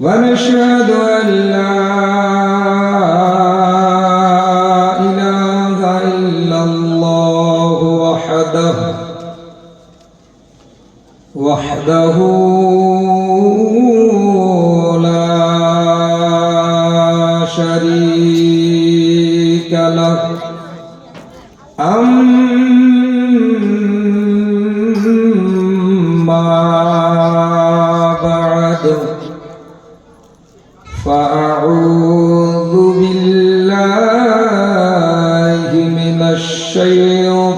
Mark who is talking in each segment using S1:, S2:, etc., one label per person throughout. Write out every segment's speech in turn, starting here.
S1: ونشهد أن لا إله إلا الله وحده لا شريك له أما بعد فأعوذ بالله من الشيطان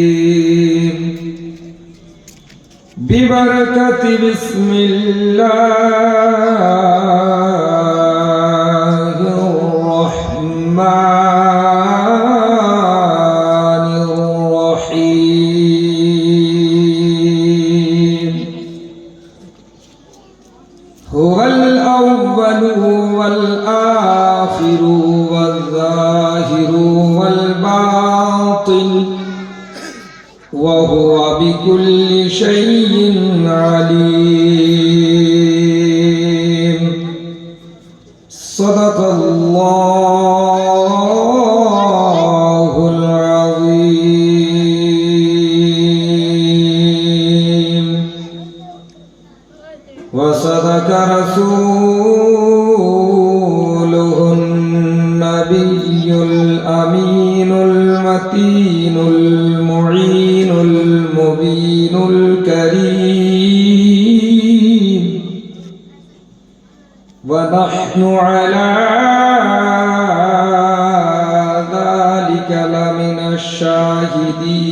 S1: الرجيم ببركة بسم الله الرحمن الرحيم هو الأول والآخر والظاهر والباطن وهو بكل شيء عليم صدق الله العظيم وصدق رسوله النبي الأمين المتين المعين المبين الكريم ونحن على ذلك لمن الشاهدين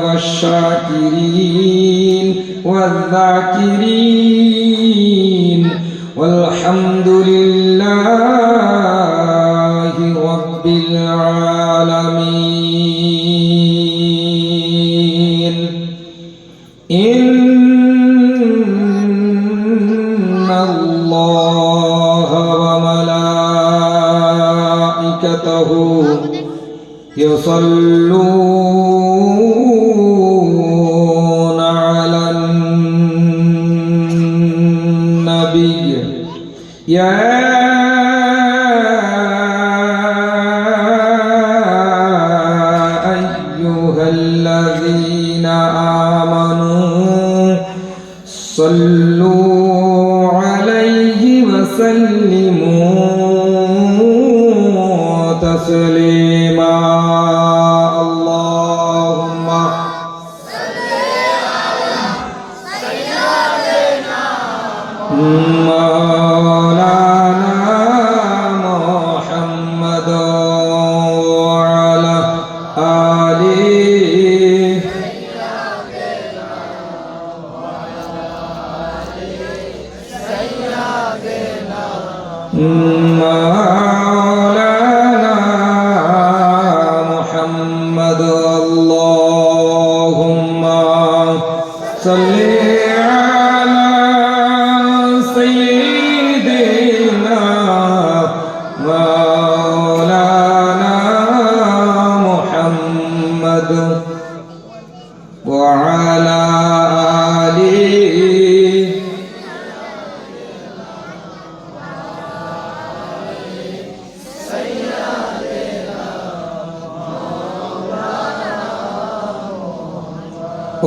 S1: والشاكرين والذاكرين والحمد لله رب العالمين إن الله وملائكته يصلون على النبي يا أيها الذين آمنوا صلوا عليه وسلموا تسليما اللهم صل على سيدنا مولانا محمد وعلى آله مولانا محمد اللهم صل على سيدنا مولانا محمد وعلى آله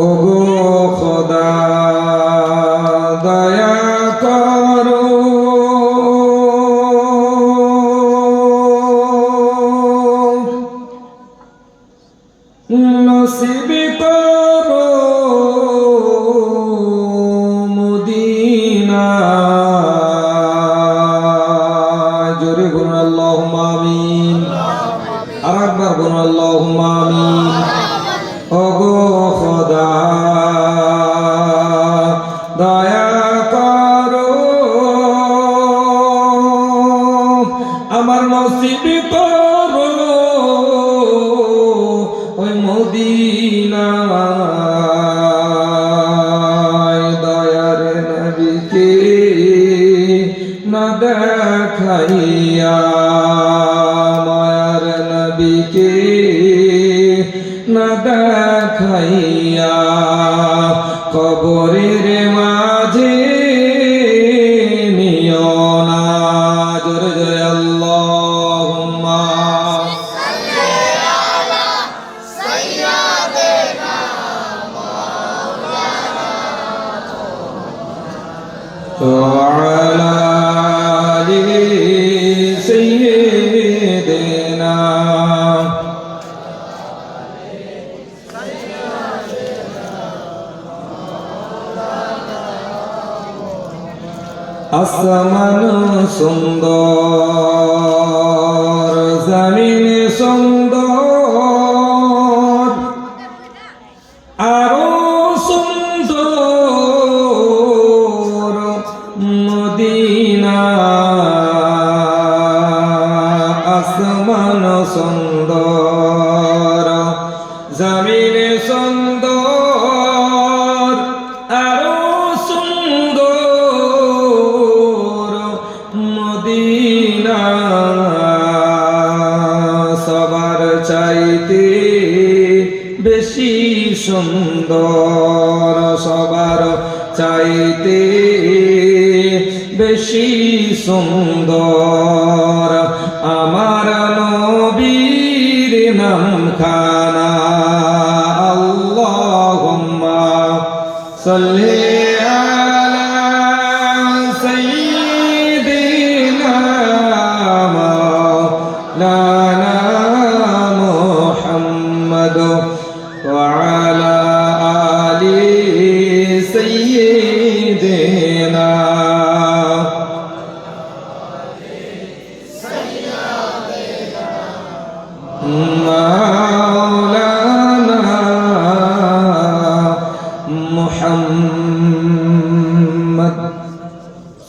S1: ওগো খোদা দয়া করো নসিব করো মদিনা জোরে বলুন আল্লাহুম্মা আমিন আর একবার বলুন আল্লাহুম্মা আমিন ওগো খোদা দয়া করো আমার নসিব করো ওই মদিনায় দয়ার নবীকে না দেখাইয়া মায়ার নবীকে না দেখাইয়া খাইয়া কবরের মাঝে নিও না। জোরে জোরে আল্লাহুম্মা وعلى آل سيدنا আসমান সুন্দর জমিন সুন্দর আরো সুন্দর মদিনা। আসমান সুন্দর জমিন সুন্দর আরো সুন্দর মদিনা। সবার চাইতে বেশি সুন্দর, সবার চাইতে বেশি সুন্দর আমার নবীর নামখানা। আল্লাহুম্মা সাল্লি আলা সাইয়্যিদিনা মাওলানা মুহাম্মদ ওয়া আলা আলি সাইয়্যিদিনা মাওলানা মুহাম্মদ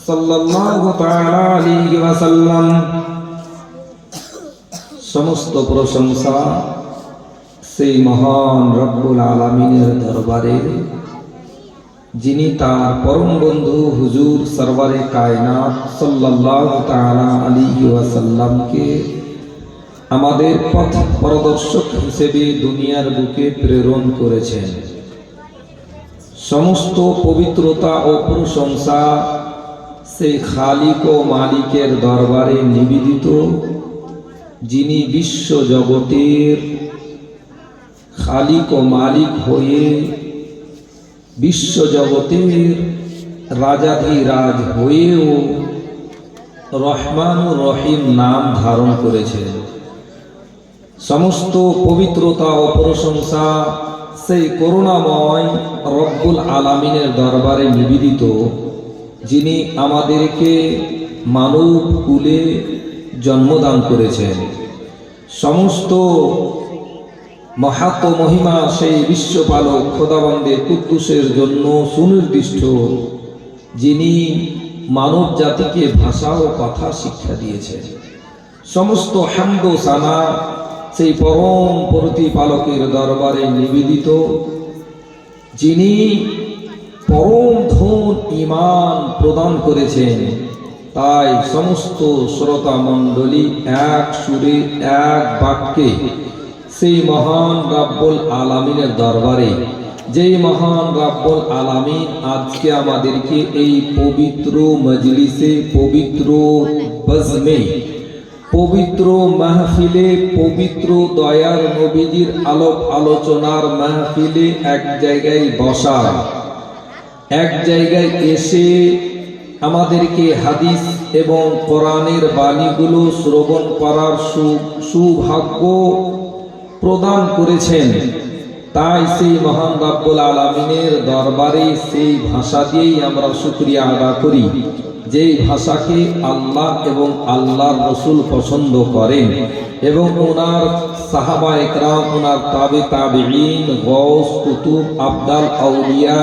S1: সাল্লাল্লাহু তাআলা আলাইহি ওয়াসাল্লাম। সমস্ত প্রশংসা সেই মহান রব্বুল আলামিনের দরবারে, যিনি তার পরম বন্ধু হুজুর সরওয়ারে কায়নাত সাল্লাল্লাহু তাআলা আলাইহি ওয়াসাল্লামকে আমাদের পথ প্রদর্শক হিসেবে দুনিয়ার বুকে প্রেরণ করেছেন। সমস্ত পবিত্রতা ও প্রশংসা সেই খালিক ও মালিকের দরবারে নিবেদিত, যিনি বিশ্ব জগতের খালিক ও মালিক হয়ে বিশ্ব জগতের রাজাধিরাজ হয়েও রহমানুর রহিম নাম ধারণ করেছেন। সমস্ত পবিত্রতা ও প্রশংসা সেই করুণাময় রব্বুল আলামিনের দরবারে নিবেদিত, যিনি আমাদেরকে মানব কুলে জন্মদান করেছেন। সমস্ত মাহাত্ম মহিমা সেই বিশ্বপালক খোদাবন্দে কুদ্দুসের জন্য সুনির্দিষ্ট, যিনি মানব জাতিকে ভাষা ও কথা শিক্ষা দিয়েছেন। সমস্ত হামদ ও সানা সেই পরম প্রতিপালকের দরবারে নিবেদিত, যিনি পরম ধন ঈমান প্রদান করেছেন। তাই সমস্ত শ্রোতা মণ্ডলী এক সুরে এক বাক্যে সেই মহান রাব্বুল আলামিনের দরবারে, যেই মহান রাব্বুল আলামিন আজকে আমাদেরকে এই পবিত্র মজলিসে, পবিত্র বজমে, পবিত্র মাহফিলে, পবিত্র দয়ার নবীজির আলোক আলোচনার মাহফিলে এক জায়গায় বসা, এক জায়গায় এসে আমাদেরকে হাদিস এবং কোরআনের বাণীগুলো শ্রবণ করার সৌভাগ্য প্রদান করেছেন। তাই সেই মহান রাব্বুল আলামিনের দরবারে সেই ভাষা দিয়েই আমরা শুকরিয়া আদা করি, যেই ভাষাকে আল্লাহ এবং আল্লাহর রসুল পছন্দ করেন এবং ওনার সাহাবা একরাম, ওনার তাবে তাবেঈন, গৌস, কুতুব, আবদাল, আউলিয়া,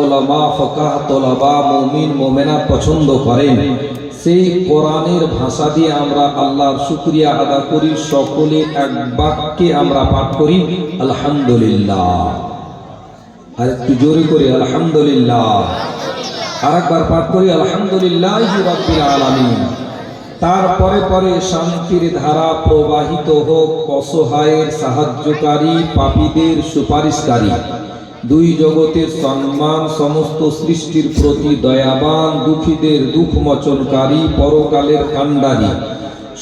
S1: ওলামা, ফকাহ, তোলাবা, মুমিন, মোমেনা পছন্দ করেন। সেই কোরআনের ভাষা দিয়ে আমরা আল্লাহর শুকরিয়া আদা করি। সকলে এক বাক্যে আমরা পাঠ করি আলহামদুলিল্লাহ। আর একটু জোরে করে আলহামদুলিল্লাহ। আরেকবার পাঠ করি আলহামদুলিল্লাহি রাব্বিল আলামিন। তারপরে পরে শান্তির ধারা প্রবাহিত হোক, অসহায়ের সাহায্যকারী, পাপীদের সুপারিশকারী, দুই জগতের সম্মান, সমস্ত সৃষ্টির প্রতি দয়াবান, দুঃখীদের দুঃখ মোচনকারী, পরকালের কাণ্ডারী,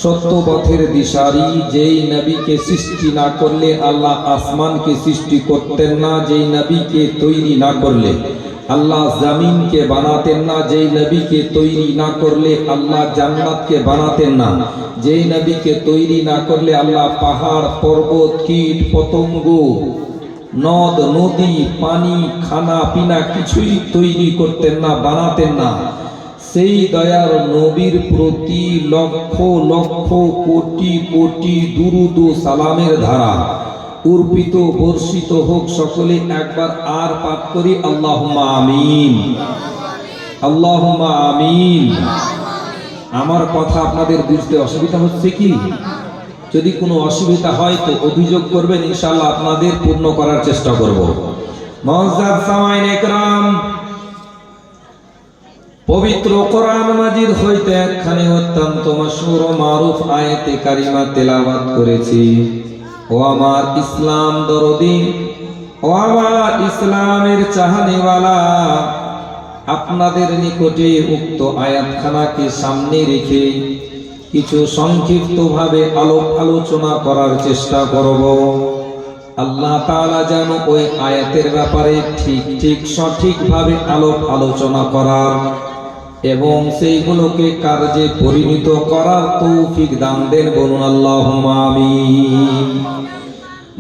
S1: সত্যপথের দিশারি, যেই নবীকে সৃষ্টি না করলে আল্লাহ আসমানকে সৃষ্টি করতেন না, যেই নবীকে তৈরি না করলে আল্লাহ জমিনকে বানাতেন না, যেই নবীকে তৈরি না করলে আল্লাহ জান্নাতকে বানাতেন না, যেই নবীকে তৈরি না করলে আল্লাহ পাহাড়, পর্বত, কীট পতঙ্গ, নদ নদী, পানি, খানা পিনা কিছুই তৈরি করতেন না, বানাতেন না। সেই দয়ার নবীর প্রতি লক্ষ লক্ষ কোটি কোটি দুরুদ ও সালামের ধারা অর্পিত বর্ষিত হোক। সকলে একবার আর পাঠ করি, আল্লাহুম্মা আমিন, আল্লাহুম্মা আমিন। আমার কথা আপনাদের বুঝতে অসুবিধা হচ্ছে কি? যদি কোনো অসুবিধা হয় তো অভিযোগ করবেন, ইনশাআল্লাহ আপনাদের পূর্ণ করার চেষ্টা করব। মুআজ্জাজ সামাইন একরাম, পবিত্র কোরআন মাজিদ হইতে একখানি অত্যন্ত মাশহুর ও মারুফ আয়াতে কারিমা তেলাওয়াত করেছি। ও আমার ইসলাম দরদি, ও আমার ইসলামের চাহনিওয়ালা, আপনাদের নিকটে উক্ত আয়াতখানাকে সামনে রেখে কিছু সংক্ষিপ্তভাবে আলোচনা করার চেষ্টা করব। আল্লাহ তাআলা যেন ওই আয়াতের ব্যাপারে ঠিক সঠিকভাবে আলোচনা করার এবং সেইগুলোকে কার্যে পরিণত করার তৌফিক দান দেন, বলুন আল্লাহুম্মা আমিন।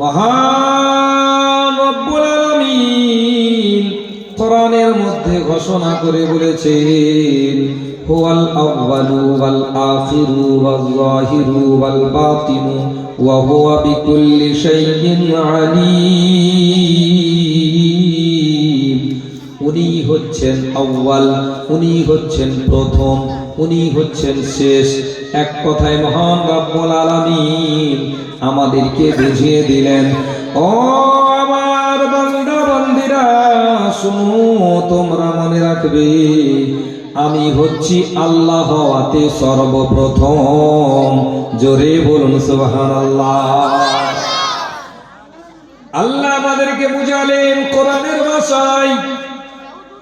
S1: মহান রব্বুল আলামিন কোরআনের মধ্যে ঘোষণা করে বলেছেন, হুয়াল আউয়ালু ওয়াল আখিরু ওয়াল যাহিরু ওয়াল বাতিনু ওয়া হুয়া বিকুল্লি শাইইন আলীম। উনি হচ্ছেন আউয়াল, উনি হচ্ছেন প্রথম, উনি হচ্ছেন শেষ। এক কথায় মহান রব্বুল আলামিন আমাদেরকে বুঝিয়ে দিলেন, ও আমার বান্দা বান্দীরা শুনো, তোমরা মনে রাখবে আমি হচ্ছি আল্লাহ হওয়াতে সর্বপ্রথম। জোরে বলুন সুবহানাল্লাহ। আল্লাহ আমাদেরকে বুঝালেন কোরআনের ভাষায়,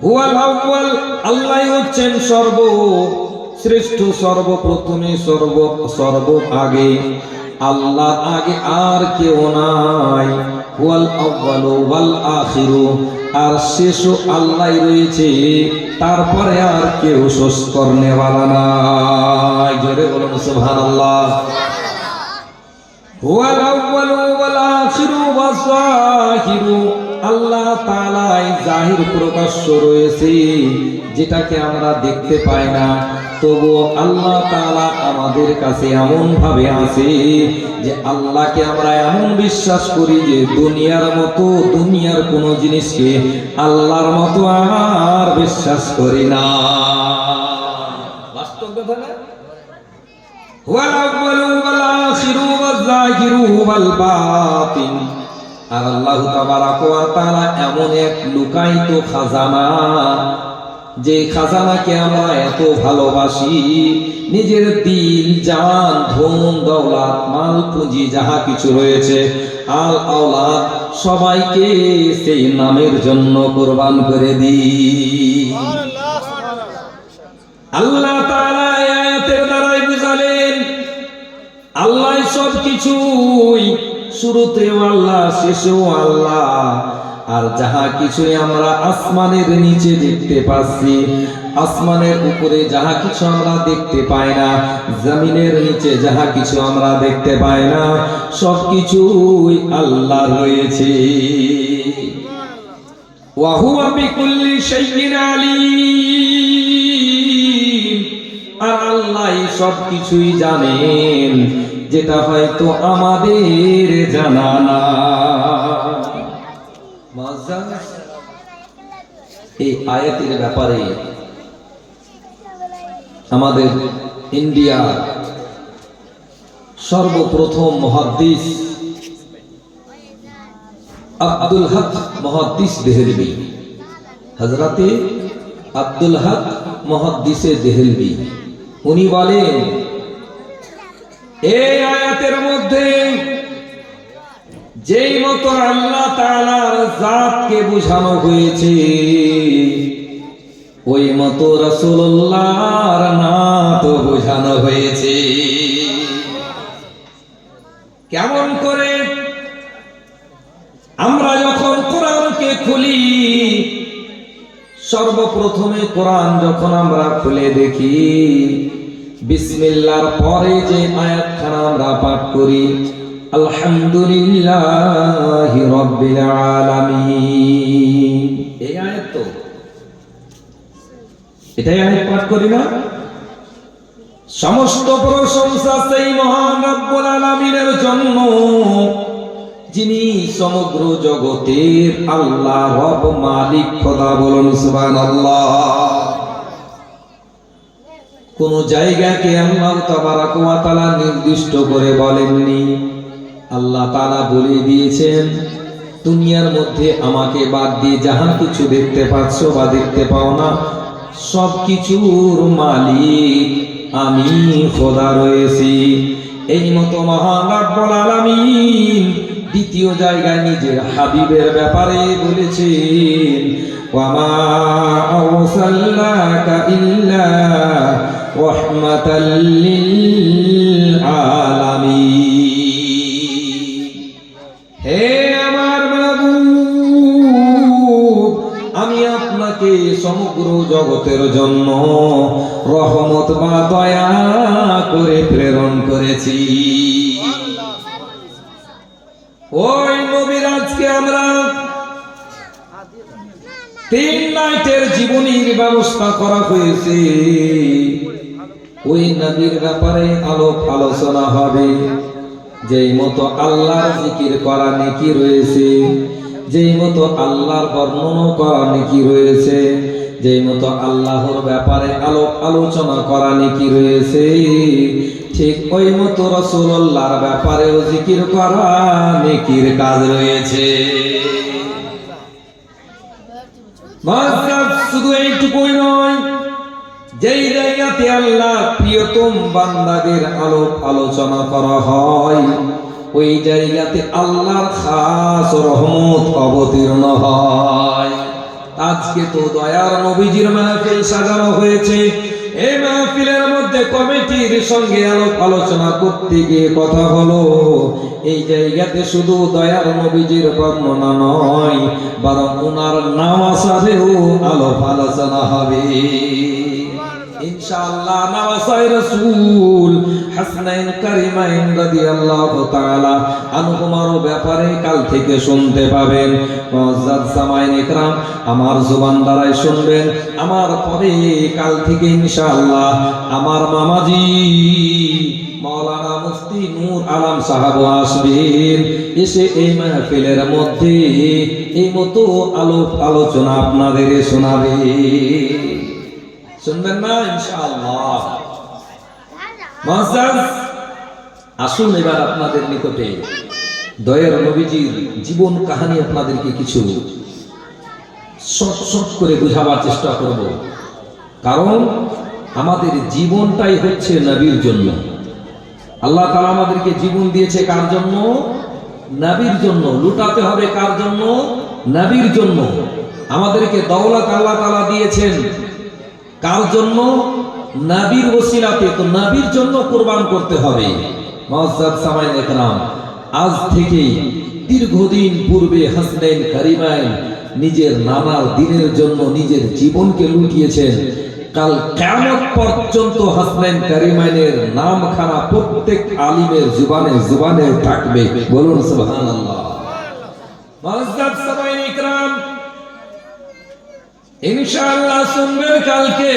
S1: হুয়াল আউয়াল, আল্লাহ হচ্ছেন সর্বশ্রেষ্ঠ, সর্বপ্রথমে, সর্ব আগে। আল্লাহ আগে আর কেউ নাই। হুয়াল আউয়ালু ওয়াল আখিরু, আর শেষও আল্লাহ রয়েছে, তারপরে আর কেউ শেষ করনে ওয়ালা নাই। জোরে বলুন সুবহানাল্লাহ। হুয়াল আউয়ালু ওয়াল আখিরু ওয়াজ যাহিরু, আল্লাহ তাআলাই জাহির প্রকাশ্য রয়েছে, যেটাকে আমরা দেখতে পাই না, তবুও আল্লাহ তাআলা আমাদের কাছে এমন ভাবে আছে যে আল্লাহকে আমরা এমন বিশ্বাস করি যে দুনিয়ার মতো, দুনিয়ার কোনো জিনিসকে আল্লাহর মতো আর বিশ্বাস করি না। বাস্তব কথা না? হুয়াল আউয়ালু ওয়াল আখিরু ওয়াজ যাহিরু ওয়াল বাতিন, আর আল্লাহ তাবারাক ওয়া তাআলা এমন এক লুকায়িত খাজানা, যে খাজানাকে আমরা এত ভালোবাসি, নিজের দিল, জান, ধন দৌলত, মাল পুঁজি যাহা কিছু রয়েছে, আল আওলাদ সবাইকে সেই নামের জন্য কুরবান করে দিই। আল্লাহ তাআলা আয়াতের দ্বারাই বুঝালেন আল্লাহ সব কিছুই, শুরুতেও আল্লাহ, শেষেও আল্লাহ। আর যাহা কিছুই আমরা আসমানের নিচে দেখতে পাচ্ছি, আসমানের উপরে যাহা কিছু আমরা দেখতে পাই না, জমিনের নিচে যাহা কিছু আমরা দেখতে পাই না, সব কিছুই আল্লাহ রয়েছে। ওয়া হুয়া বিকুল্লি শাইইন আলীম, আর আল্লাহ সব কিছুই জানেন, যেটা হয়তো আমাদের জানা না। এই আয়াতের ব্যাপারে আমাদের ইন্ডিয়া সর্বপ্রথম মুহাদ্দিস আব্দুল হক মুহাদ্দিস দেহলভী, হযরতে আব্দুল হক মুহাদ্দিসে দেহলভী, উনি বলেন এই আয়াতের মধ্যে যেই মতো আল্লাহ তাআলার জাতকে বোঝানো হয়েছে ওই মতো রাসূলুল্লাহর নাত বোঝানো হয়েছে। কেমন করে? আমরা যখন কোরআনকে খুলি, সর্বপ্রথমে কোরআন যখন আমরা খুলে দেখি, বিসমিল্লাহর পরে যে আয়াতখানা আমরা পাঠ করি, আলহামদুলিল্লাহি রাব্বিল আলামিন, এই আয়াত তো এটাই আয়াত পাঠ করি না? সমস্ত প্রশংসা সেই মহান রব্বুল আলামিনের জন্য, যিনি সমগ্র জগতের আল্লাহ, রব, মালিক, খোদা। বলুন সুবহানাল্লাহ। কোন জায়গাকে আল্লাহ তাবারক ওয়া তাআলা নির্দিষ্ট করে বলেননি। আল্লাহ তাআলা বলে দিয়েছেন, দুনিয়ার মধ্যে আমাকে বাদ দিয়ে যাহা কিছু দেখতে পাচ্ছ বা দেখতে পাও না, সব কিছুর মালিক আমি খোদা রয়েছি। এই মতো মহান রব্বুল আলামিন দ্বিতীয় জায়গায় নিজের হাবিবের ব্যাপারে বলেছেন, ওয়ামা আরসালনাকা ইল্লা রাহমাতাল লিল আলামিন। হে আমার মাবুদ, আমি আপনাকে সমগ্র জগতের জন্য রহমত বা দয়া করে প্রেরণ করেছি। ওই নবীর আজকে আমরা 3 নাইটের জীবনীর ব্যবস্থা করা হয়েছে। ওই নবীর ব্যাপারে আলোচনা হবে। যেই মতো আল্লাহর জিকির করা নেকি রয়েছে, যেই মতো আল্লাহর বর্ণনা করা নেকি রয়েছে, যেই মতো আল্লাহর ব্যাপারে আলোচনা করা নেকি রয়েছে, ঠিক ওই মতো রাসূলুল্লাহর ব্যাপারেও জিকির করা নেকির কাজ রয়েছে। মাত্র শুধু এইটুকুই নয়, যেই জায়গাতে আল্লাহ প্রিয়তম বান্দাদের আলোচনা করা হয়, ওই জায়গাতে আল্লাহর খাস রহমত অবতীর্ণ হয়। আজকে তো দয়ার নবীজির মাহফিল সাজানো হয়েছে। এই মাহফিলের মধ্যে কমিটির সঙ্গে আলোচনা করতে গিয়ে কথা হলো, এই জায়গাতে শুধু দয়ার নবীজির বর্ণনা নয়, বরং ওনার নামাসারেও আলোচনা হবে ইনশাআল্লাহ। নামাসায়ে রাসূল হাসনাইন কারিমাইন রাদিয়াল্লাহু তাআলা আনহুমার ব্যাপারে কাল থেকে শুনতে পাবেন। মুআজ্জাজ সামাইন ইকরাম আমার জবান দ্বারাই শুনবেন। আমার পরে কাল থেকে ইনশাআল্লাহ আমার মামাজি মাওলানা মুফতি নূর আলম সাহেব আসবেন, এসে এই মাহফিলের মধ্যে এই মতো আলোচনা আপনাদের শোনাবে। শুনবেন না ইনশাআল্লাহ? মুআজ্জাজ আসুন এবার আপনাদের নিকটে দয়ার নবীজির জীবন কাহিনী আপনাদেরকে কিছু শর্ট করে বুঝাবার চেষ্টা করব। কারণ আমাদের জীবনটাই হচ্ছে নবীর জন্য। আল্লাহ তাআলা আমাদেরকে জীবন দিয়েছে কার জন্য? নবীর জন্য। লুটাতে হবে কার জন্য? নবীর জন্য। আমাদেরকে দৌলত আল্লাহ তাআলা দিয়েছেন কার জন্য? নবীর ওসিলাতে। তো নবীর জন্য কুরবান করতে হবে। মুআজ্জাজ সামাইন ইকরাম, আজ থেকে দীর্ঘদিন পূর্বে হাসনাইন কারিমাইন নিজের নানার দিনের জন্য নিজের জীবনকে লুটিয়েছেন। কাল কিয়ামত পর্যন্ত হাসনাইন কারিমাইনের নামখানা প্রত্যেক আলিমের জুবানে থাকবে। বলুন সুবহানাল্লাহ। মুআজ্জাজ সামাইন ইকরাম ইনশাআল্লাহ শুনবেন কালকে।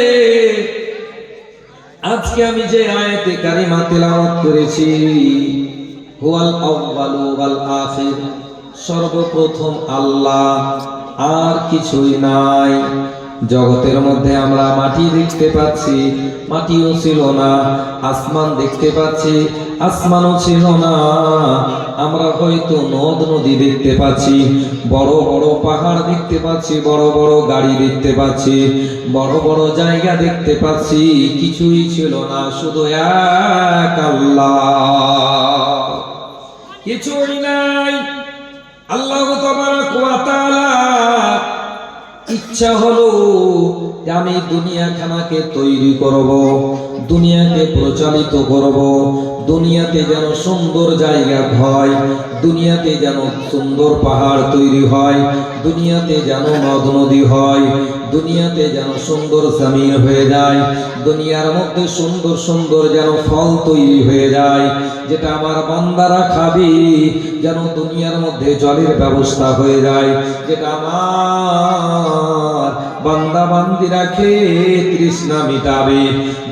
S1: আজকে আমি যে আয়াতে কারিমা তেলাওয়াত করেছি, হুয়াল আউয়ালু ওয়াল আখির, সর্বপ্রথম আল্লাহ, আর কিছুই নাই। জগতের মধ্যে আমরা মাটি দেখতে পাচ্ছি, মাটিও ছিল না। আসমান দেখতে পাচ্ছি, আসমানও ছিল না। আমরা হয়তো নদ নদী দেখতে পাচ্ছি, বড় বড় পাহাড় দেখতে পাচ্ছি, বড় বড় গাড়ি দেখতে পাচ্ছি, বড় বড় জায়গা দেখতে পাচ্ছি, কিছুই ছিল না, শুধু এক আল্লাহ, কিছুই নাই। আল্লাহ তাবারক ওয়া তাআলা ইচ্ছা হলো যে আমি দুনিয়াখানাকে তৈরি করব, দুনিয়াকে প্রচালিত করব, দুনিয়াতে যেন সুন্দর জায়গা হয়, দুনিয়াতে যেন সুন্দর পাহাড় তৈরি হয়, দুনিয়াতে যেন নদ নদী হয়, দুনিয়াতে যেন সুন্দর জমিন হয়ে যায়, দুনিয়ার মধ্যে সুন্দর সুন্দর যেন ফল তৈরি হয়ে যায়, যেটা আমার বান্দারা খাবে, যেন দুনিয়ার মধ্যে জলের ব্যবস্থা হয়ে যায়, যেটা আমার বান্দা বান্দিরা খেয়ে তৃষ্ণা মিটাবে।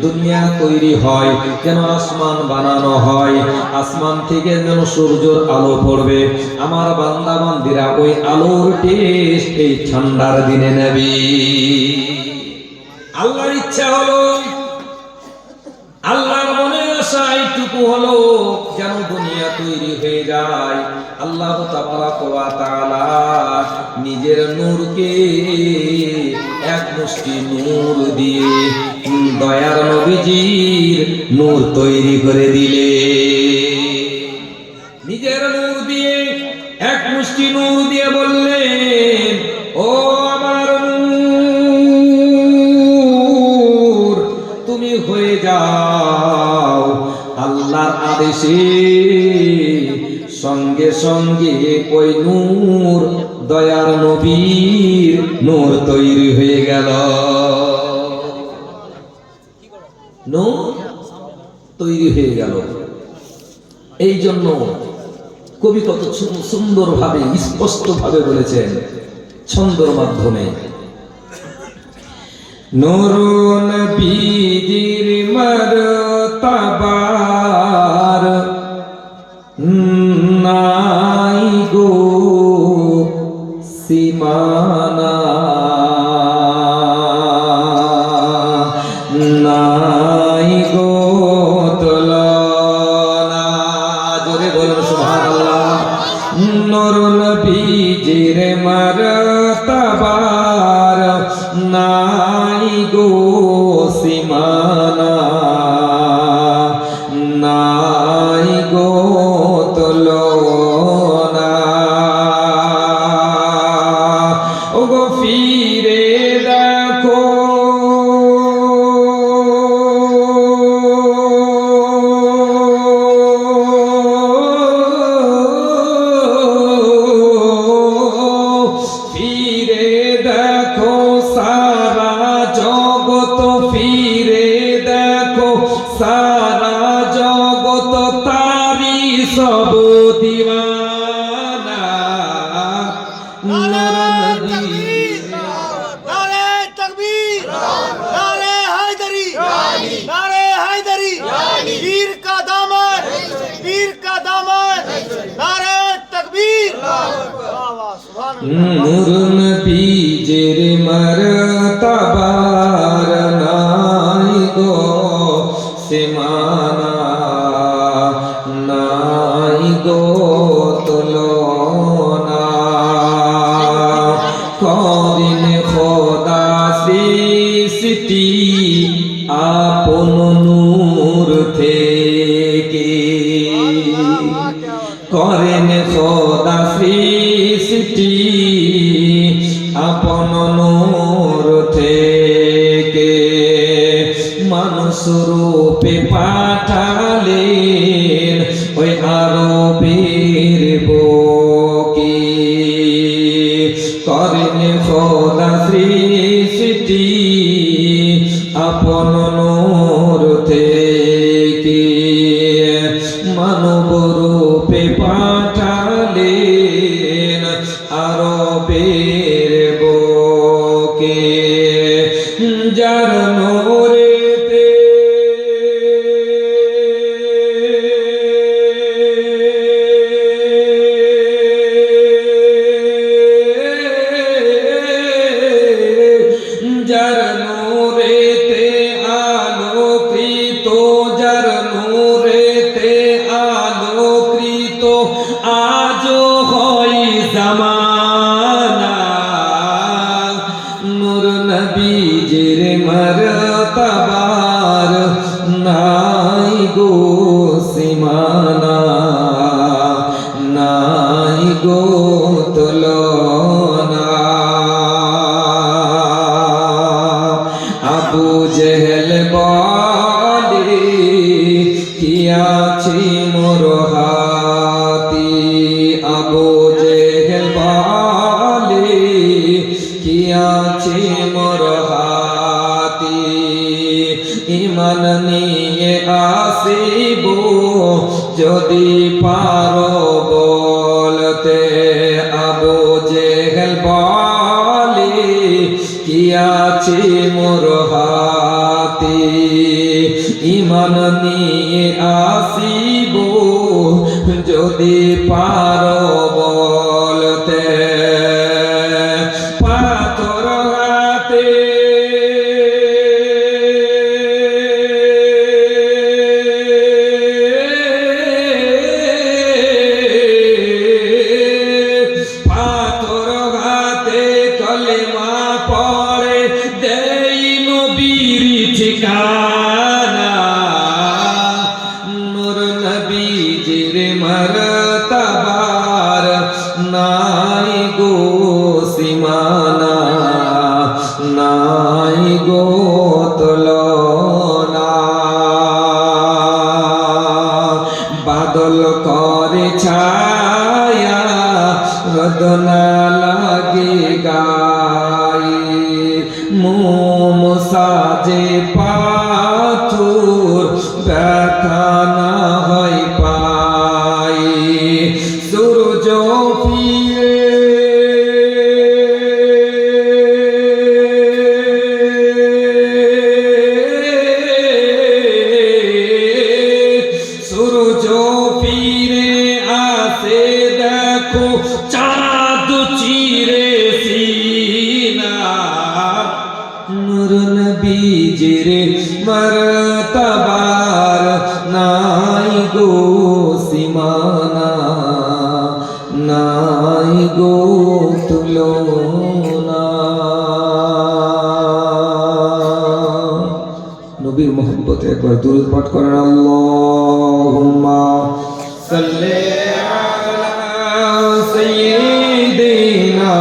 S1: দুনিয়া তৈরি হয় যেন আসমান বানানো হয়, আসমান থেকে যেন সূর্যের আলো পড়বে, আমার বান্দা বান্দিরা ওই আলোর টেস্ট এই ঠান্ডার দিনে নেবে। আল্লাহর ইচ্ছা হলো, আল্লাহর মনে আশা এইটুকু হলো যেন দুনিয়া তৈরি হয়ে যায়। আল্লাহ তাবারক ওয়া তাআলা নিজের নূরকে এক মুষ্টি নূর দিয়ে দয়ার নবীজির নূর তৈরি করে দিলে, নিজের নূর দিয়ে এক মুষ্টি নূর দিয়ে বললেন, ও আমার নূর, তুমি হয়ে যাও। আল্লাহর আদেশে সঙ্গে সঙ্গে ওই নূর দয়ার নবীর নূর তৈরি হয়ে গেল, নূর তৈরি হয়ে গেল। এই জন্য কবি কত সুন্দর ভাবে স্পষ্ট ভাবে বলেছেন ছন্দর মাধ্যমে, নূরুন নবীজির মারতাবার নাই গো সীমানা, নাই গো তুলনা। জোরে বলুন সুবহানাল্লাহ। নূরুন নবীজির মারতাবার নাই গো সীমানা, নাই গো তুলনা। ও গো ফিরে দেখো সারা জগৎ তারি সব দিওয়ানা।
S2: নারে তাকবীর, নারে তাকবীর, নারে হায়দারি, নারে হায়দারি, পীর কা দামন, পীর কা দামন, নারে তাকবীর।
S1: নূর নবীজির মারতাবার নাই গো সীমানা, নাই গো তুলনা। করিন খোদা সৃষ্টি আপন নূর থেকে, করেন খোদা সৃষ্টি আপন নূর থেকে, মানুষ রূপে পাঠালেন ওই আরবের বুকে, করেন খোদা সৃষ্টি আপন নূর থেকে, মানব রূপে পাঠালেন আরবের বুকে, যার নূরেতে যার নূরেতে আলোকিত আছে মোর হাতে, ইমান নিয়ে আসিব যদি পারো বলতে। আবু জেহেল বলে কি আছে মোর হাতে, ইমান নিয়ে আসিব যদি পারো বলতে। পাথর হাতে পাথর হাতে কলেমা পড়ে দেই নবীর ঠিকানা। নূর নবীজির মরতবার নাই গো সীমানা, নাই গো তুলনা। বাদল করে ছায়া রদনা লাগে গায়ে, মোম সাজে পাথর ব্যথা না হয় পায়ে। সূর্য ফিরে সূর্য ফিরে আসে দেখো চাঁদ চিরে সিনা। নূর নবীজির মরতবার নাই গো সীমানা, নাই গো তুলনা। নবীর মোহাম্মতে একবার দুরূদ পাঠ করেন। আল্লাহুম্মা সাল্লি আলা সাইয়্যিদিনা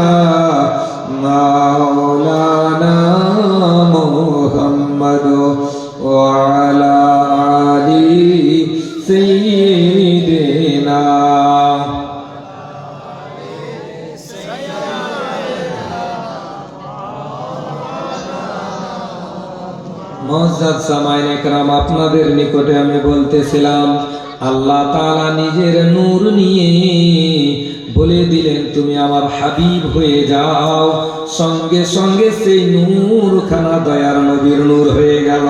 S1: মাওলানা মুহাম্মদ ওয়া আলা আলি সাইয়্যিদিনা। মুআজ্জাজ সামাইন একরাম, আপনাদের নিকটে আমি বলতেছিলাম আল্লাহ তাআলা নিজের নূর নিয়ে বলে দিলেন তুমি আমার হাবিব হয়ে যাও। সঙ্গে সঙ্গে সেই নূর খানা দয়ার নবীর নূর হয়ে গেল।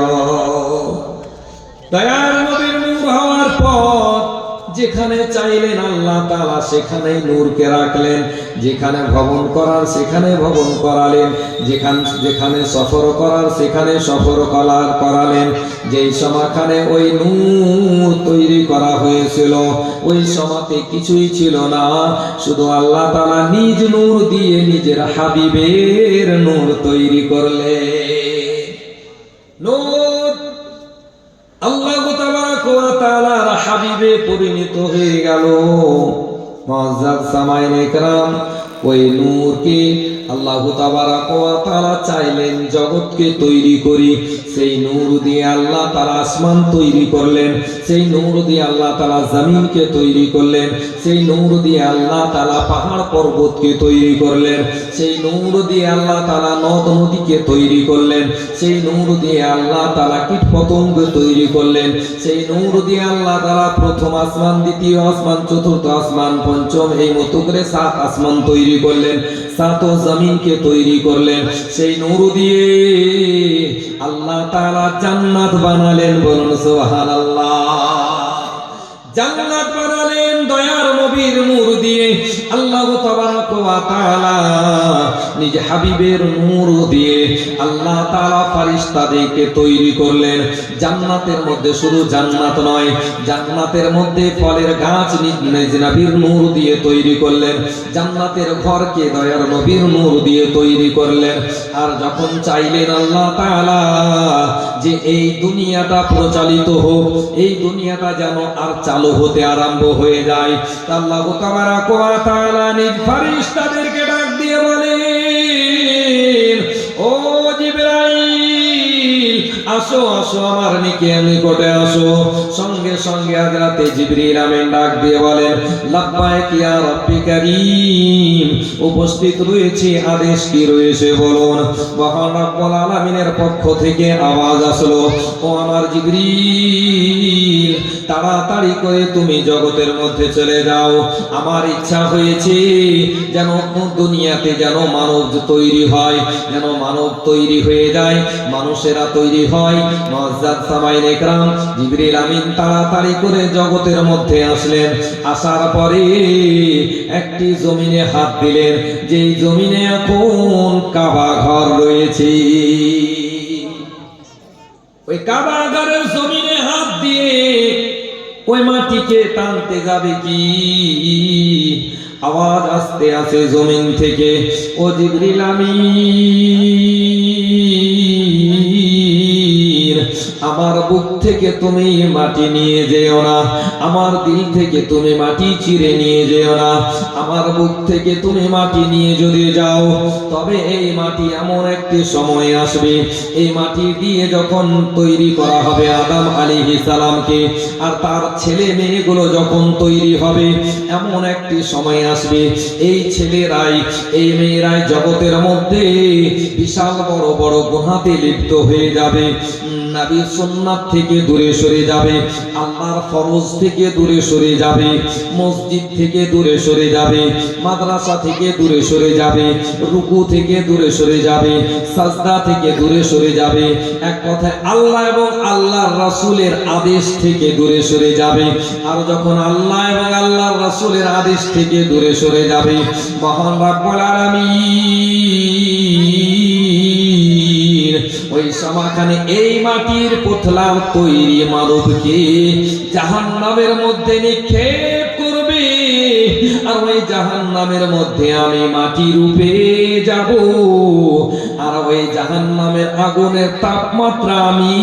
S1: দয়ার নবীর নূর হওয়ার পর যেখানে চাইলেন আল্লাহ তাআলা সেখানেই নূরকে রাখলেন। যেখানে ভবন করার সেখানে ভবন করালেন, যেখানে সফর করার সেখানে সফর করালেন। যেই সময়খানে ওই নূর তৈরি করা হয়েছিল ওই সময়তে কিছুই ছিল না, শুধু আল্লাহ তাআলা নিজ নূর দিয়ে নিজের হাবিবের নূর তৈরি করলেন। নূর আল্লাহ তাবারাক ওয়া তাআলার হাবিবে পরিণত হয়ে গেল। মুআজ্জাজ সামাইন ইকরাম, ওই নূরকে আল্লাহ তাবারাক ওয়া তাআলা চাইলেন জগৎকে তৈরি করি। সেই নূর দিয়ে আল্লাহ তাআলা আসমান তৈরি করলেন, সেই নূর দিয়ে আল্লাহ তাআলা জমিনকে তৈরি করলেন, সেই নূর দিয়ে আল্লাহ তাআলা পাহাড় পর্বতকে তৈরি করলেন, সেই নূর দিয়ে আল্লাহ তাআলা নদ নদীকে তৈরি করলেন, সেই নূর দিয়ে আল্লাহ তাআলা কীট পতঙ্গ তৈরি করলেন, সেই নূর দিয়ে আল্লাহ তাআলা প্রথম আসমান, দ্বিতীয় আসমান, চতুর্থ আসমান, পঞ্চম, এই মতো করে 7 আসমান তৈরি করলেন, 7 জমিনকে তৈরি করলেন। সেই নূর দিয়ে আল্লাহ তাআলা জান্নাত বানালেন। বলুন সুবহানাল্লাহ। জান্নাত বানালেন দয়ার নবীর নূর দিয়ে। আল্লাহ তাবারাক ওয়া তাআলা নিজ হাবিবের নূর দিয়ে আল্লাহ তাআলা ফেরেশতাদেরকে তৈরি করলেন। জান্নাতের মধ্যে শুধু জান্নাত নয়, জান্নাতের মধ্যে ফলের গাছ নিজ নবীর নূর দিয়ে তৈরি করলেন। জান্নাতের ঘরকে দয়ার নবীর নূর দিয়ে তৈরি করলেন। আর যখন চাইলেন আল্লাহ তাআলা যে এই দুনিয়াটা প্রচালিত হোক, এই দুনিয়াটা যেন আর চালু হতে আরম্ভ হয়ে যায়, আল্লাহ তাবারাক ওয়া তাআলা নিজ ফেরেশতাদেরকে ডাক দিয়ে বলেন, ও জিবরাইল আসো আসো আমার নিকটে আসো। সঙ্গে সঙ্গে হযরতে জিবরিল আমিন ডাক দিয়ে বলেন, লাব্বাইক ইয়া রাব্বি কারীম। উপস্থিত রয়েছে, আদেশ কি রয়েছে বলুন। মহান রব্বুল আলামিনের পক্ষ থেকে আওয়াজ আসলো, ও আমার জিবরিল, তাড়াতাড়ি করে তুমি জগতের মধ্যে চলে যাও। আমার ইচ্ছা হয়েছে যেন দুনিয়াতে যেন মানব তৈরি হয়, যেন মানব তৈরি হয়ে যায়, মানুষেরা তৈরি হয়। মুআজ্জাজ সামাইনে کرام, জিবরিল আমিন তাড়াতাড়ি করে জগতের মধ্যে আসলেন। আসার পরে একটি জমিনে হাত দিলেন, যেই জমিনে এখন কাবা ঘর রয়েছে। ওই কাবা ঘরের জমিনে হাত দিয়ে ওই মাটিকে টানতে যাবে কি, আওয়াজ আসতে আসে জমিন থেকে, ও জিবরিল আমিন, আমার বুক থেকে তুমি মাটি নিয়ে যেও না, আমার দিল থেকে তুমি মাটি চিরে নিয়ে যেও না। আমার বুক থেকে তুমি মাটি নিয়ে যদি যাও, তবে এই মাটি এমন একটি সময় আসবে, এই মাটি দিয়ে যখন তৈরি করা হবে আদম আলাইহিস সালামকে, আর তার ছেলে মেয়েগুলো যখন তৈরি হবে, এমন একটি সময় আসবে এই ছেলেরাই এই মেয়েরাই জগতের মধ্যে বিশাল বড় বড় গুনাহে লিপ্ত হয়ে যাবে, নবীর সুন্নাত থেকে দূরে সরে যাবে, আল্লাহর ফরজ থেকে দূরে সরে যাবে, মসজিদ থেকে দূরে সরে যাবে, মাদ্রাসা থেকে দূরে সরে যাবে, রুকু থেকে দূরে সরে যাবে, সাজদা থেকে দূরে সরে যাবে, এক কথায় আল্লাহ এবং আল্লাহর রাসূলের আদেশ থেকে দূরে সরে যাবে। আর যখন আল্লাহ এবং আল্লাহর রাসূলের আদেশ থেকে দূরে সরে যাবে, মহান রব্বুল আলামিন ওই সমাখানে এই মাটির পুতলা তৈরি মানবকে জাহান্নামের মধ্যে নিক্ষেপ করবে। আর ওই জাহান্নামের মধ্যে আমি মাটি রূপে যাব, আর ওই জাহান্নামের আগুনের তাপমাত্রা আমি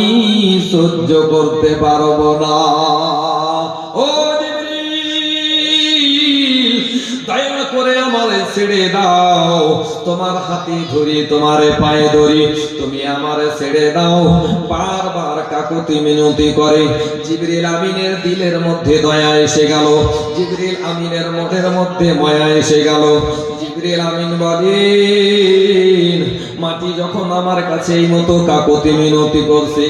S1: সহ্য করতে পারবো না। ও জিবরিল, দয়া করে আমারে ছেড়ে দাও, তোমার হাতে ধরি, তোমার পায়ে ধরি, তুমি আমারে ছেড়ে দাও। বারবার কাকুতি মিনতি করে। জিবরিল আমিনের দিলের মধ্যে দয়া এসে গেল, জিবরিল আমিনের মনের মধ্যে মায়া এসে গেল। জিবরিল আমিন বলেন, মাটি যখন আমার কাছে এই মতো কাকুতি মিনতি করছে,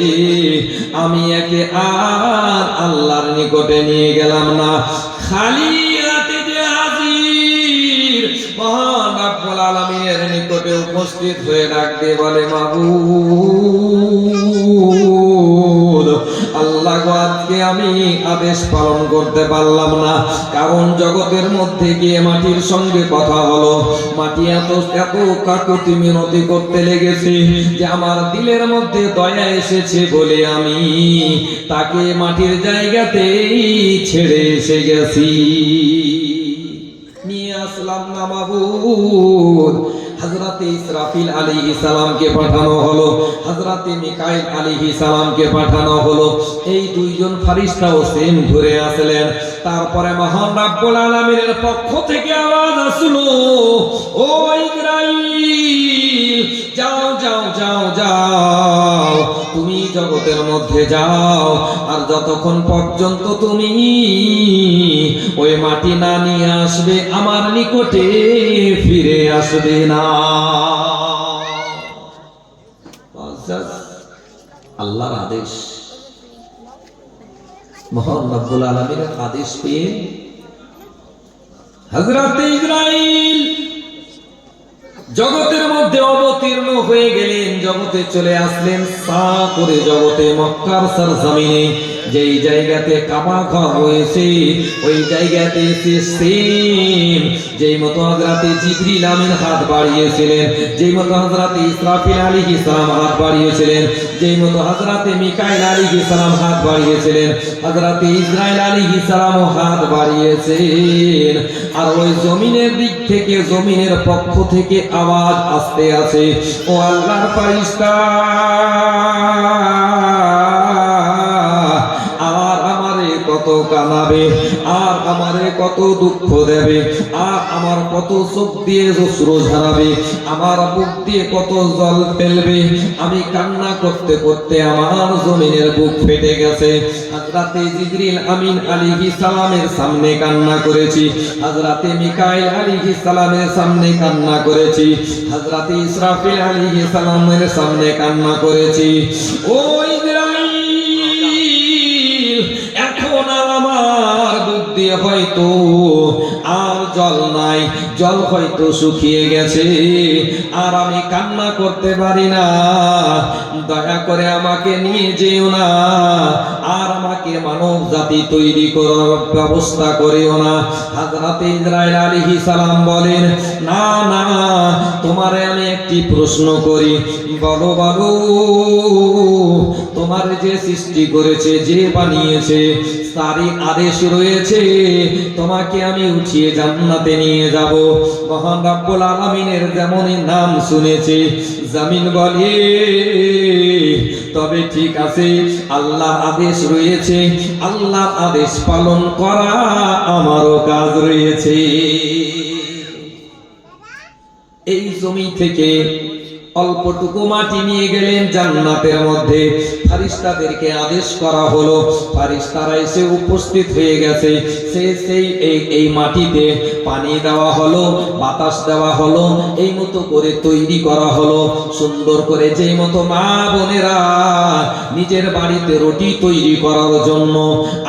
S1: আমি একে আর আল্লাহর নিকটে নিয়ে গেলাম না, খালি হাতে যে হাজির মহান রব্বুল আলামিনের নিকটে উপস্থিত হয়ে ডাক দিয়ে বলে, মাবুদ আল্লাহ গো, আজকে আমি আদেশ পালন করতে পারলাম না, কারণ জগতের মধ্যে গিয়ে মাটির সঙ্গে কথা হলো, মাটি এত কাকুতি মিনতি করতে লেগেছে যে আমার দিলের মধ্যে দয়া এসেছে বলে আমি তাকে মাটির জায়গাতেই ছেড়ে এসে গেছি, নিয়ে আসলাম না মাবুদ। হযরতে ইসরাফিল আলাইহিস সালামকে পাঠানো হলো, হযরতে মিকাইল আলাইহিস সালামকে পাঠানো হলো। এই দুইজন ফেরেশতাও সেম ঘুরে আসলেন। তারপরে মহান রব্বুল আলামিনের পক্ষ থেকে আওয়াজ আসলো, ও ইসরাইল, যাও যাও যাও যাও, তুমি জগতের মধ্যে যাও, আর যতক্ষণ পর্যন্ত তুমি ওই মাটি না নিয়ে আসবে, আমার নিকটে ফিরে আসবে না। আল্লাহর আদেশ, মহান রব্বুল আলামিনের আদেশ পেয়ে হযরতে ইসরাইল জগতের মধ্যে অবতীর্ণ হয়ে গেলেন, জগতে চলে আসলেন, সা করে জগতে মক্কার সরজমিনে যেই জায়গাতে কাবা ঘর রয়েছে, ওই জায়গাতে এসে সেম যেই মতো হযরতে জিবরিল আমিন হাত বাড়িয়েছিলেন, যেই মতো হযরতে ইসরাফিল আলাইহিস সালাম হাত বাড়িয়েছিলেন, যেই মতো হযরতে মিকাইল আলাইহিস সালাম হাত বাড়িয়েছিলেন, হযরতে ইসরাইল আলাইহিস সালাম হাত বাড়িয়েছেন। আর ওই জমিনের দিক থেকে, জমিনের পক্ষ থেকে আওয়াজ আসতে আছে, ও আল্লাহর ফেরেশতা, আর আমারে কত কাঁদাবে, আর আমারে কত দুঃখ দেবে, আর আমার কত চোখ দিয়ে অশ্রু ঝরাবে, আমার বুক দিয়ে কত জল ফেলবে। আমি কান্না করতে করতে আমার জমিনের বুক ফেটে গেছে। হযরতে জিবরিল আমিন আলাইহিস সালামের সামনে কান্না করেছি, হযরতে মিকাইল আলাইহিস সালামের সামনে কান্না করেছি, হযরতে ইসরাফিল আলাইহিস সালামের সামনে কান্না করেছি। ও ইসরাইল, এখন আর আমার বুক দিয়ে হয়তো আর জল নাই, জল হয়তো শুকিয়ে গেছে, আর আমি কান্না করতে পারি না। দয়া করে আমাকে নিয়ে যেও না, আর আমাকে মানব জাতি তৈরি করার ব্যবস্থা করিও না। হযরতে ইসরাইল আলাইহিস সালাম বলেন, না না, তোমারে আমি একটি প্রশ্ন করি, বলো বলো, তোমার যে সৃষ্টি করেছে, যে বানিয়েছে, তারই আদেশ রয়েছে তোমাকে আমি উঠিয়ে জান্নাতে নিয়ে যাব। মহান রব্বুল আলামিনের যেমনই নাম শুনেছে, জামিন বলে তবে ঠিক আছে, আল্লাহর আদেশ রয়েছে, আল্লাহর আদেশ পালন করা আমারও কাজ রয়েছে। এই জমি থেকে অল্পটুকু মাটি নিয়ে গেলেন জান্নাতের মধ্যে। ফেরেশতাদেরকে আদেশ করা হলো, ফেরেশতারা এসে উপস্থিত হয়ে গেছে। সেই এই মাটিতে পানি দেওয়া হলো, বাতাস দেওয়া হলো, এই মতো করে তৈরি করা হলো সুন্দর করে। যেই মতো মা বোনেরা নিজের বাড়িতে রুটি তৈরি করার জন্য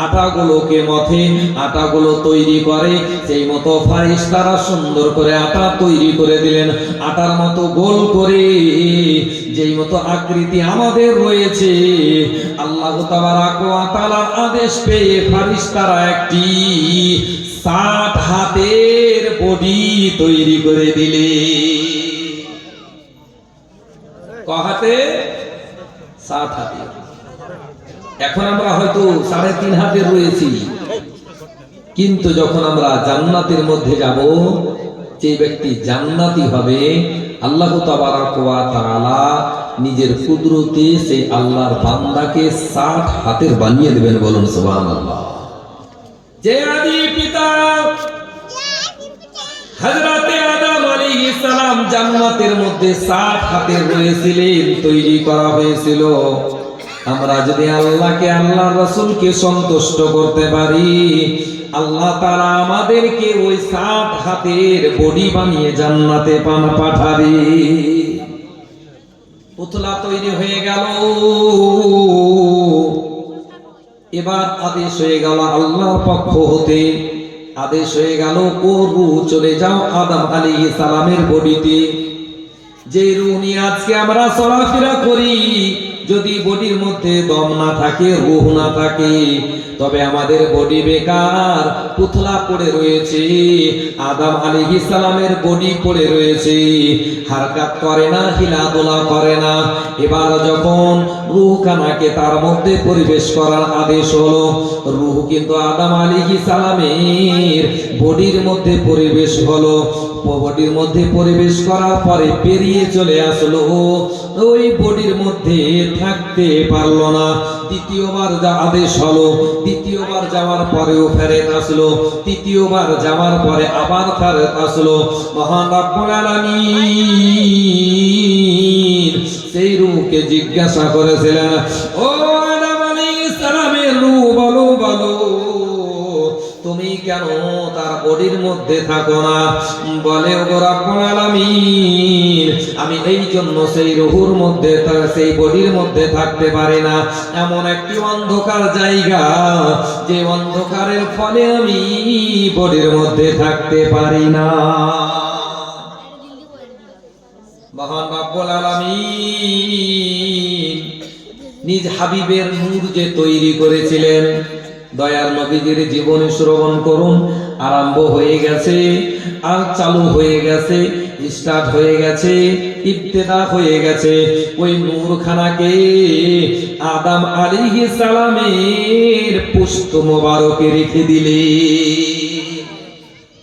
S1: আটাগুলোকে মথে, আটাগুলো তৈরি করে, সেই মতো ফেরেশতারা সুন্দর করে আটা তৈরি করে দিলেন। আটার মতো গোল করে যেই মতো আকৃতি আমাদের রয়েছে, আল্লাহ তাবারাক ওয়া তাআলার আদেশ পেয়ে ফেরেশতারা একটি 60 হাতের বডি তৈরি করে দিলে। কহাতে 60 হাতের। এখন আমরা হয়তো 3.5 হাতের রয়েছি, কিন্তু যখন আমরা জান্নাতের মধ্যে যাব, যে ব্যক্তি জান্নাতি হবে, আল্লাহ তাবারাক ওয়া তাআলা নিজের কুদরতে সেই আল্লাহর বান্দাকে 60 হাতের বানিয়ে দেবেন। বলুন সুবহানাল্লাহ। যে আদি পিতা হযরতে আদম আলাইহিস সালাম জান্নাতের মধ্যে 60 হাতের রয়েছিলেন, তৈরি করা হয়েছিল। আমরা যদি আল্লাহকে, আল্লাহর রাসূলকে সন্তুষ্ট করতে পারি, আল্লাহ তাআলা আমাদেরকে ওই 60 হাতের বডি বানিয়ে জান্নাতে পাঠাবে। পুতলা তৈরি হয়ে গেল। এবার আদেশ হয়ে গেল আল্লাহর পক্ষ হতে, আদেশ হয়ে গেল ও রূহ চলে যাও আদম আলাইহিস সালামের বডিতে। যে রূহ নিয়ে আজকে আমরা চলাফেরা করি, যদি বডির মধ্যে দম না থাকে, রূহ না থাকে, তবে আমাদের বডি বেকার, পুতলা পড়ে রয়েছে। আদম আলাইহিস সালামের বডি পড়ে রয়েছে, হারকাত করে না, হিলাদোলা করে না। এবার যখন রূহ খানাকে তার মধ্যে পরিবেশ করার আদেশ হলো, রূহ কিন্তু আদম আলাইহিস সালামের বডির মধ্যে পরিবেশ হলো। বডির মধ্যে পরিবেশ করার পরে পেরিয়ে চলে আসলো, ওই বডির মধ্যে থাকতে পারলো না। দ্বিতীয়বার যা আদেশ হলো, দ্বিতীয়বার যাওয়ার পরেও ফেরত আসলো, তৃতীয়বার যাওয়ার পরে আবার ফেরত আসলো। মহান রব্বুল আলামিন সেই রূহকে জিজ্ঞাসা করেছিলেন, ও আদম আলাইহিস সালামের রূহ, বলো বলো, তুমি কেন তার বডির মধ্যে থাকো না? বলে, ও রব্বুল আলামিন, আমি এই জন্য সেই রূহের মধ্যে, সেই বডির মধ্যে থাকতে পারি না। এমন একটি অন্ধকার জায়গা, যে অন্ধকারের ফলে আমি বডির মধ্যে থাকতে পারি না। মহান রব্বুল আলামিন নিজ হাবিবের নূর যে তৈরি করেছিলেন, দয়ার নবীজির জীবনী শ্রবণ করুন। আরম্ভ হয়ে গেছে, আর চালু হয়ে গেছে, স্টার্ট হয়ে গেছে, ইবতেদা হয়ে গেছে। ওই নূরখানাকে আদম আলাইহিস সালামের পুষ্ট মোবারকে রেখে দিলে।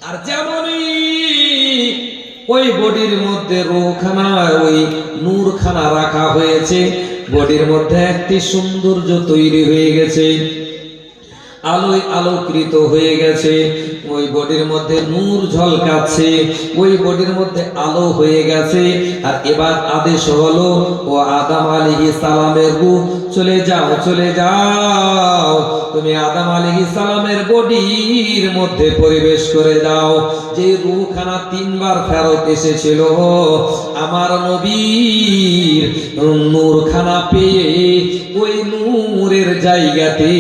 S1: আর যেমনই ওই বডির মধ্যে রূহখানা, ওই নূরখানা রাখা হয়েছে, বডির মধ্যে একটি সৌন্দর্য তৈরি হয়ে গেছে। আলোয় আলোকৃত হয়ে গেছে, ওই বডির মধ্যে নূর ঝলকাচ্ছে, ওই বডির মধ্যে আলো হয়ে গেছে। আর এবার আদেশ হলো, ও আদম আলাইহিস সালামের রূহ চলে যাও, চলে যাও, তুমি আদম আলাইহিস সালামের বডির মধ্যে প্রবেশ করে দাও। যে রূহখানা 3 বার ফেরত এসেছিল, আমার নবীর নূরখানা পেয়ে ওই নূরের জায়গাতে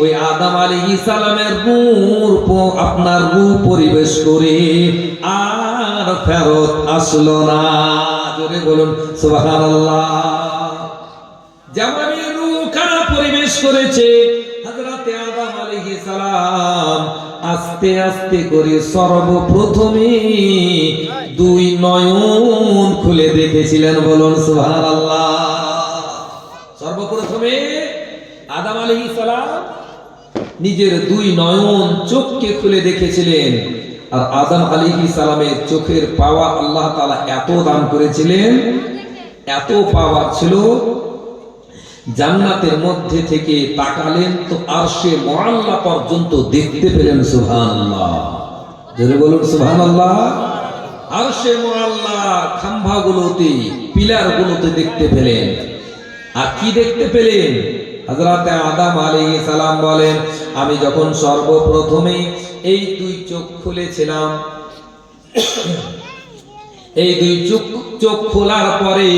S1: ওই আদম আলাইহিস সালামের নূর আপনার রূহ পরিবেশ করে আর ফেরত আসলো না। জোরে বলুন সুবহানাল্লাহ। যেমন রূহখানা পরিবেশ করেছে, হযরতে আদম আলাইহিস সালাম আস্তে আস্তে করে সর্বপ্রথমে 2 নয়ন খুলে দেখেছিলেন। বলুন সুবহানাল্লাহ। সর্বপ্রথমে আদম আলাইহিস সালাম নিজের 2 নয়ন চোখকে খুলে দেখেছিলেন। আর আদম আলাইহিস সালামের চোখের পাওয়া আল্লাহ তাআলা এত দান করেছিলেন, এত পাওয়ার ছিল, জান্নাতের মধ্যে থেকে তাকালেন তো আরশে মুআল্লা পর্যন্ত দেখতে পেলেন। সুবহানাল্লাহ। জোরে বলুন সুবহানাল্লাহ। আরশে মুআল্লা খাম্বাগুলোতে, পিলারগুলোতে দেখতে পেলেন। আর কি দেখতে পেলেন? হযরতে আদম আলাইহিস সালাম বলেন, আমি যখন সর্বপ্রথমে এই 2 চোখ খুলেছিলাম, এই 2 চোখ খোলার পরে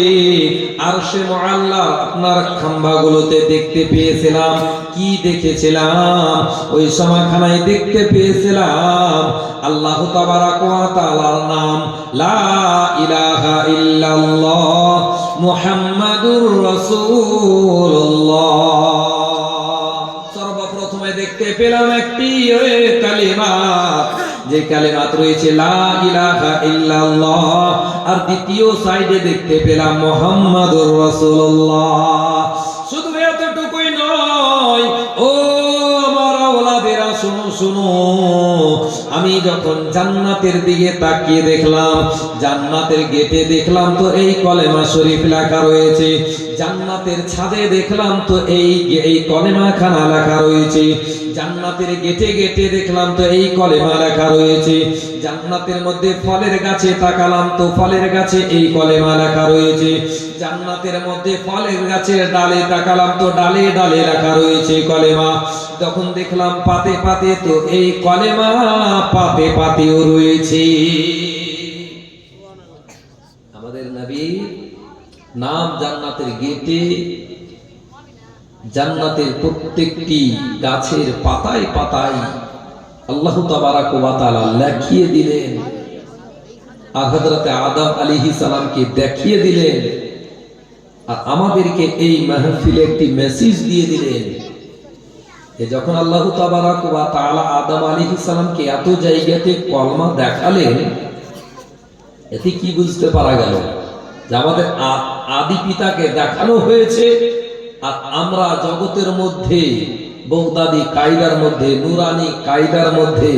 S1: আরশে মুআল্লা আপনার খাম্বাগুলোতে দেখতে পেয়েছিলাম। কি দেখেছিলাম? ওই সময়খানায় দেখতে পেয়েছিলাম আল্লাহ তাবারাক ওয়া তাআলার নাম, লা ইলাহা ইল্লাল্লাহ মুহাম্মাদুর রাসূলুল্লাহ। সর্বপ্রথমে দেখতে পেলাম একটি কালিমা, যে কালিমাত রয়েছে লা ইলাহা ইল্লাল্লাহ। আর দ্বিতীয় সাইডে দেখতে পেলাম মুহাম্মাদুর রাসূলুল্লাহ। শুধু এতটুকুই নয়, ও আমার আওলাদেরা শুনো শুনো, আমি যখন জান্নাতের দিকে তাকিয়ে দেখলাম, জান্নাতের গেটে দেখলাম তো এই কলেমা শরীফ লেখা রয়েছে, জান্নাতের ছাদে দেখলাম তো এই কলেমা খানা লেখা রয়েছে, জান্নাতের গেটে গেটে দেখলাম তো এই কলেমা লেখা রয়েছে, জান্নাতের মধ্যে ফলের গাছে তাকালাম তো ফলের গাছে এই কলেমা লেখা রয়েছে, জান্নাতের মধ্যে ফলের গাছের ডালে তাকালাম তো ডালে ডালে লেখা রয়েছে কলেমা। তখন দেখলাম পাতে পাতে তো এই কলেমা পাতে পাতেও রয়েছে। আমাদের নবী নাম জান্নাতের গেটে, জান্নাতের প্রত্যেকটি গাছের পাতায় পাতায় আল্লাহ তাবারাক ওয়া তাআলা লিখিয়ে দিলেন। আর হযরতে আদম আলাইহিস সালামকে দেখিয়ে দিলেন। আর আমাদেরকে এই মাহফিলে একটি মেসেজ দিয়ে দিলেন যে যখন আল্লাহ তাবারাক ওয়া তাআলা আদম আলাইহিস সালামকে এত জায়গাতে কলমা দেখালেন, এতে কি বুঝতে পারা গেল? যে আমাদের আদি পিতাকে দেখানো হয়েছে, আর আমরা জগতের মধ্যে বগদাদি কায়দার মধ্যে, নুরানি কায়দার মধ্যে,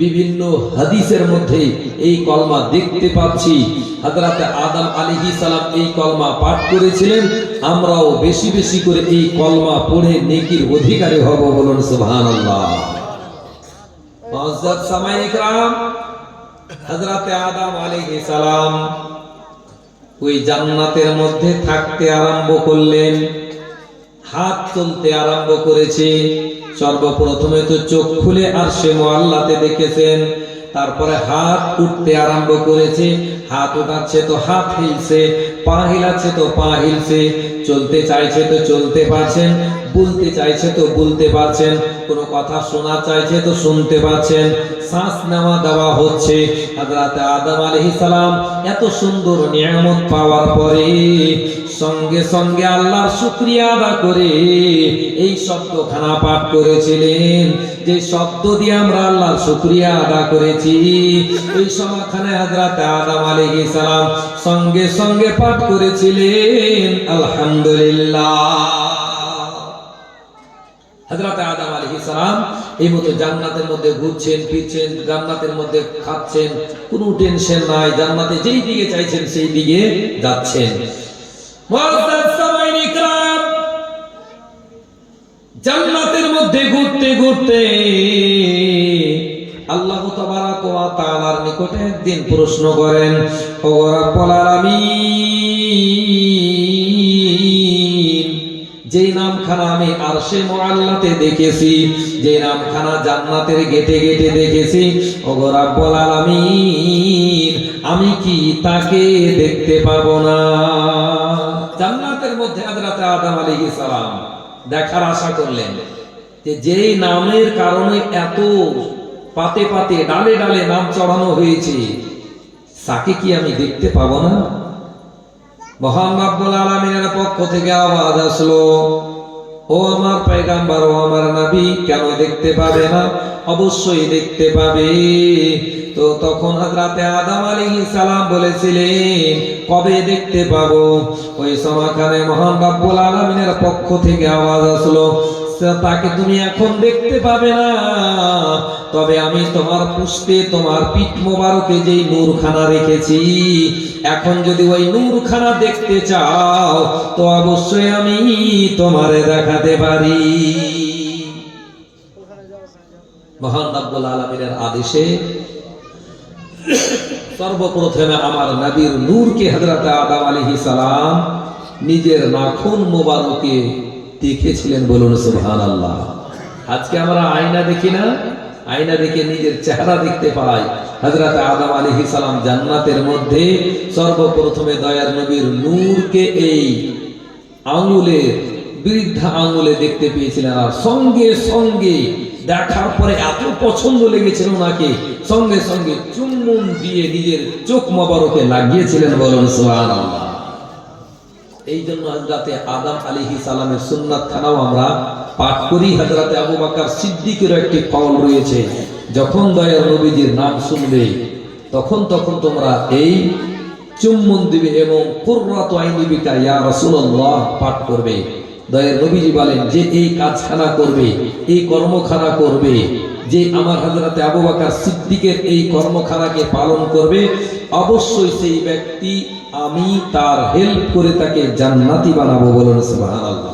S1: বিভিন্ন হাদিসের মধ্যে এই কলমা দেখতে পাচ্ছি। হযরতে আদম আলাইহিস সালাম এই কলমা পাঠ করেছিলেন, আমরাও বেশি বেশি করে এই কলমা পড়ে নেকির অধিকারী হব। বলুন সুবহানাল্লাহ। মুআজ্জাজ সামাঈ کرام, হযরতে আদম আলাইহিস সালাম ওই জান্নাতের মধ্যে থাকতে আরম্ভ করলেন, হাত চলতে আরম্ভ করেছে। সর্বপ্রথমে তো চোখ খুলে আরশে মুআল্লাতে দেখেছেন, তারপরে হাত উঠতে আরম্ভ করেছে, হাত উঠাচ্ছে তো হাত হিলছে, পা হিলাচ্ছে তো পা হিলছে, চলতে চাইছে তো চলতে পারছেন, বলতে চাইছে তো বলতে পারছেন, কোনো কথা শোনা চাইছে তো শুনতে পাচ্ছেন, শ্বাস নেওয়া দেওয়া হচ্ছে। হযরত আদম আলাইহিস সালাম এত সুন্দর নিয়ামত পাওয়ার পরে সঙ্গে সঙ্গে আল্লাহর শুকরিয়া আদা করে এই শব্দখানা পাঠ করেছিলেন। যে শব্দ দিয়ে আমরা আল্লাহর শুকরিয়া আদা করেছি, এই সময়খানে হযরত আদম আলাইহিস সালাম সঙ্গে সঙ্গে পাঠ করেছিলেন আলহামদুলিল্লাহ। হযরত আদম আলাইহিস সালাম এই মতো জান্নাতের মধ্যে ঘুরছেন ফিরছেন, জান্নাতের মধ্যে খাচ্ছেন, কোনো টেনশন নাই, জান্নাতে যেই দিকে চাইছেন সেই দিকে যাচ্ছেন। মুআজ্জাজ সামাঈ کرام, জান্নাতের মধ্যে ঘুরতে ঘুরতে আল্লাহ তাবারাক ওয়া তাআলার নিকটে একদিন প্রশ্ন করেন, ও রব্বুল আলামিন, যেই নামখানা আমি আরশে মুআল্লাতে দেখেছি, যে নামখানা জান্নাতের গেটে গেটে দেখেছি, ও রব্বুল আলামিন, আমি কি তাকে দেখতে পাবো না? জান্নাতের মধ্যে হযরত আদম আলাইহিস সালাম দেখার আশা করলেন যে যেই নামের কারণে এত পাতে পাতে ডালে ডালে নাম চড়ানো হয়েছে, তাকে কি আমি দেখতে পাবো না? মহান রব্বুল আলামিনের পক্ষ থেকে আওয়াজ আসলো, ও আমার পয়গম্বর, ও আমার নবী, কেন দেখতে পাবে না? অবশ্যই দেখতে পাবে। তো তখন হযরত আদম আলাইহিস সালাম বলেছিলেন, কবে দেখতে পাবো? ওই সময়খানে মহান রব্বুল আলামিনের পক্ষ থেকে আওয়াজ আসলো, তাকে তুমি এখন দেখতে পাবে না, তবে আমি তোমার পুষ্পে, তোমার পিঠ মোবারকে যেই নূরখানা রেখেছি, এখন যদি ওই নূরখানা দেখতে চাও তো অবশ্যই আমি তোমারে দেখাতে পারি। মহান রব্বুল আলামিনের আদেশে সর্বপ্রথমে আমার নবীর নূরকে হযরত আদম আলাইহিস সালাম নিজের নাখুন মোবারকে দেখেছিলেন। বলুন সুবহানাল্লাহ। আজকে আমরা আয়না দেখি না, আয়না দেখে নিজের চেহারা দেখতে পাই। হযরত আদম আলাইহিস সালাম জান্নাতের মধ্যে সর্বপ্রথমে দয়ার নবীর নূরকে এই আঙ্গুলে, বৃদ্ধা আঙ্গুলে দেখতে পেয়েছিলেন। আর সঙ্গে সঙ্গে দেখার পরে এত পছন্দ লেগেছিল ওনাকে, সঙ্গে সঙ্গে চুম্বন দিয়ে নিজের চোখ মোবারকে লাগিয়েছিলেন। বলুন সুবহানাল্লাহ। এই জন্য হযরত আদম আলাইহিস সালামের সুন্নাত খানাও আমরা পাঠ করি। হযরত আবু বকর সিদ্দিকের একটি কওল রয়েছে, যখন দয়ার নবীজির নাম শুনবে তখন তোমরা এই চুম্বন দিবে এবং কুররাতু আইনি বিকা ইয়া রাসূলুল্লাহ পাঠ করবে। দয়ার নবীজি বলেন, যে এই কাজখানা করবে, এই কর্মখানা করবে, যে আমার হযরত আবু বকর সিদ্দিকের এই কর্মখানাকে পালন করবে, অবশ্যই সেই ব্যক্তি আমি তার হেল্প করে তাকে জান্নাতি বানাবো। বলুন সুবহানাল্লাহ।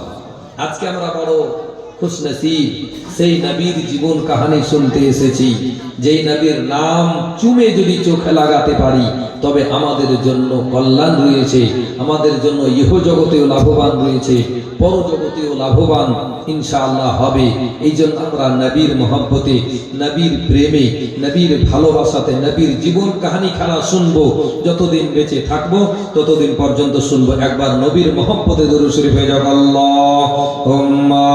S1: আজকে আমরা বড় খুশনসিব, সেই নবীর জীবন কাহিনী শুনতে এসেছি, যেই নবীর নাম চুমে যদি চোখে লাগাতে পারি তবে আমাদের জন্য কল্যাণ রয়েছে, আমাদের জন্য ইহ জগতেও লাভবান রয়েছে, পরজগতেও লাভবান ইনশাআল্লাহ হবে। এই জন্য আমরা নবীর মহব্বতে, নবীর প্রেমে, নবীর ভালোবাসাতে নবীর জীবন কাহিনী খানা শুনবো। যতদিন বেঁচে থাকবো ততদিন পর্যন্ত শুনবো। একবার নবীর মহব্বতে দরুদ শরীফ হয়ে যাক, আল্লাহুম্মা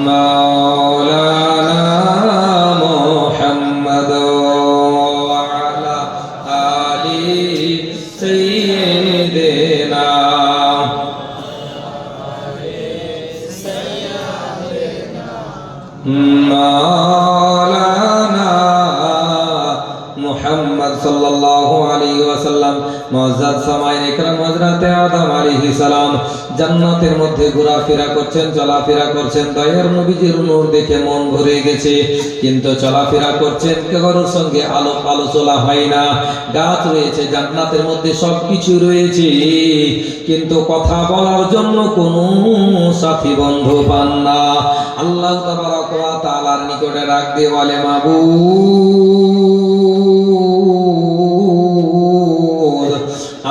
S1: মাওলানা মুহাম্মদ ওয়া আলা আলি সাইয়্যিদিনা মাওলানা মুহাম্মদ সাল্লাল্লাহু আলাইহি ওয়াসাল্লাম। মুআজ্জাজ সামাঈন ইকরাম, হযরত আদম আলাইহিস সালাম জান্নাতের মধ্যে ঘোরাফেরা করছেন, চলাফেরা করছেন। দয়ার নবীজির নূর দেখে মন ভরে গেছে, কিন্তু চলাফেরা করছেন, কারোর সঙ্গে আলোচনা হয় না। গাছ রয়েছে জান্নাতের মধ্যে, সবকিছু রয়েছে, কিন্তু কথা বলার জন্য কোনো সাথী বন্ধু পান না। আল্লাহ তাবারক ওয়া তাআলার নিকটে ডাক দিয়ে বলে, মাবুদ,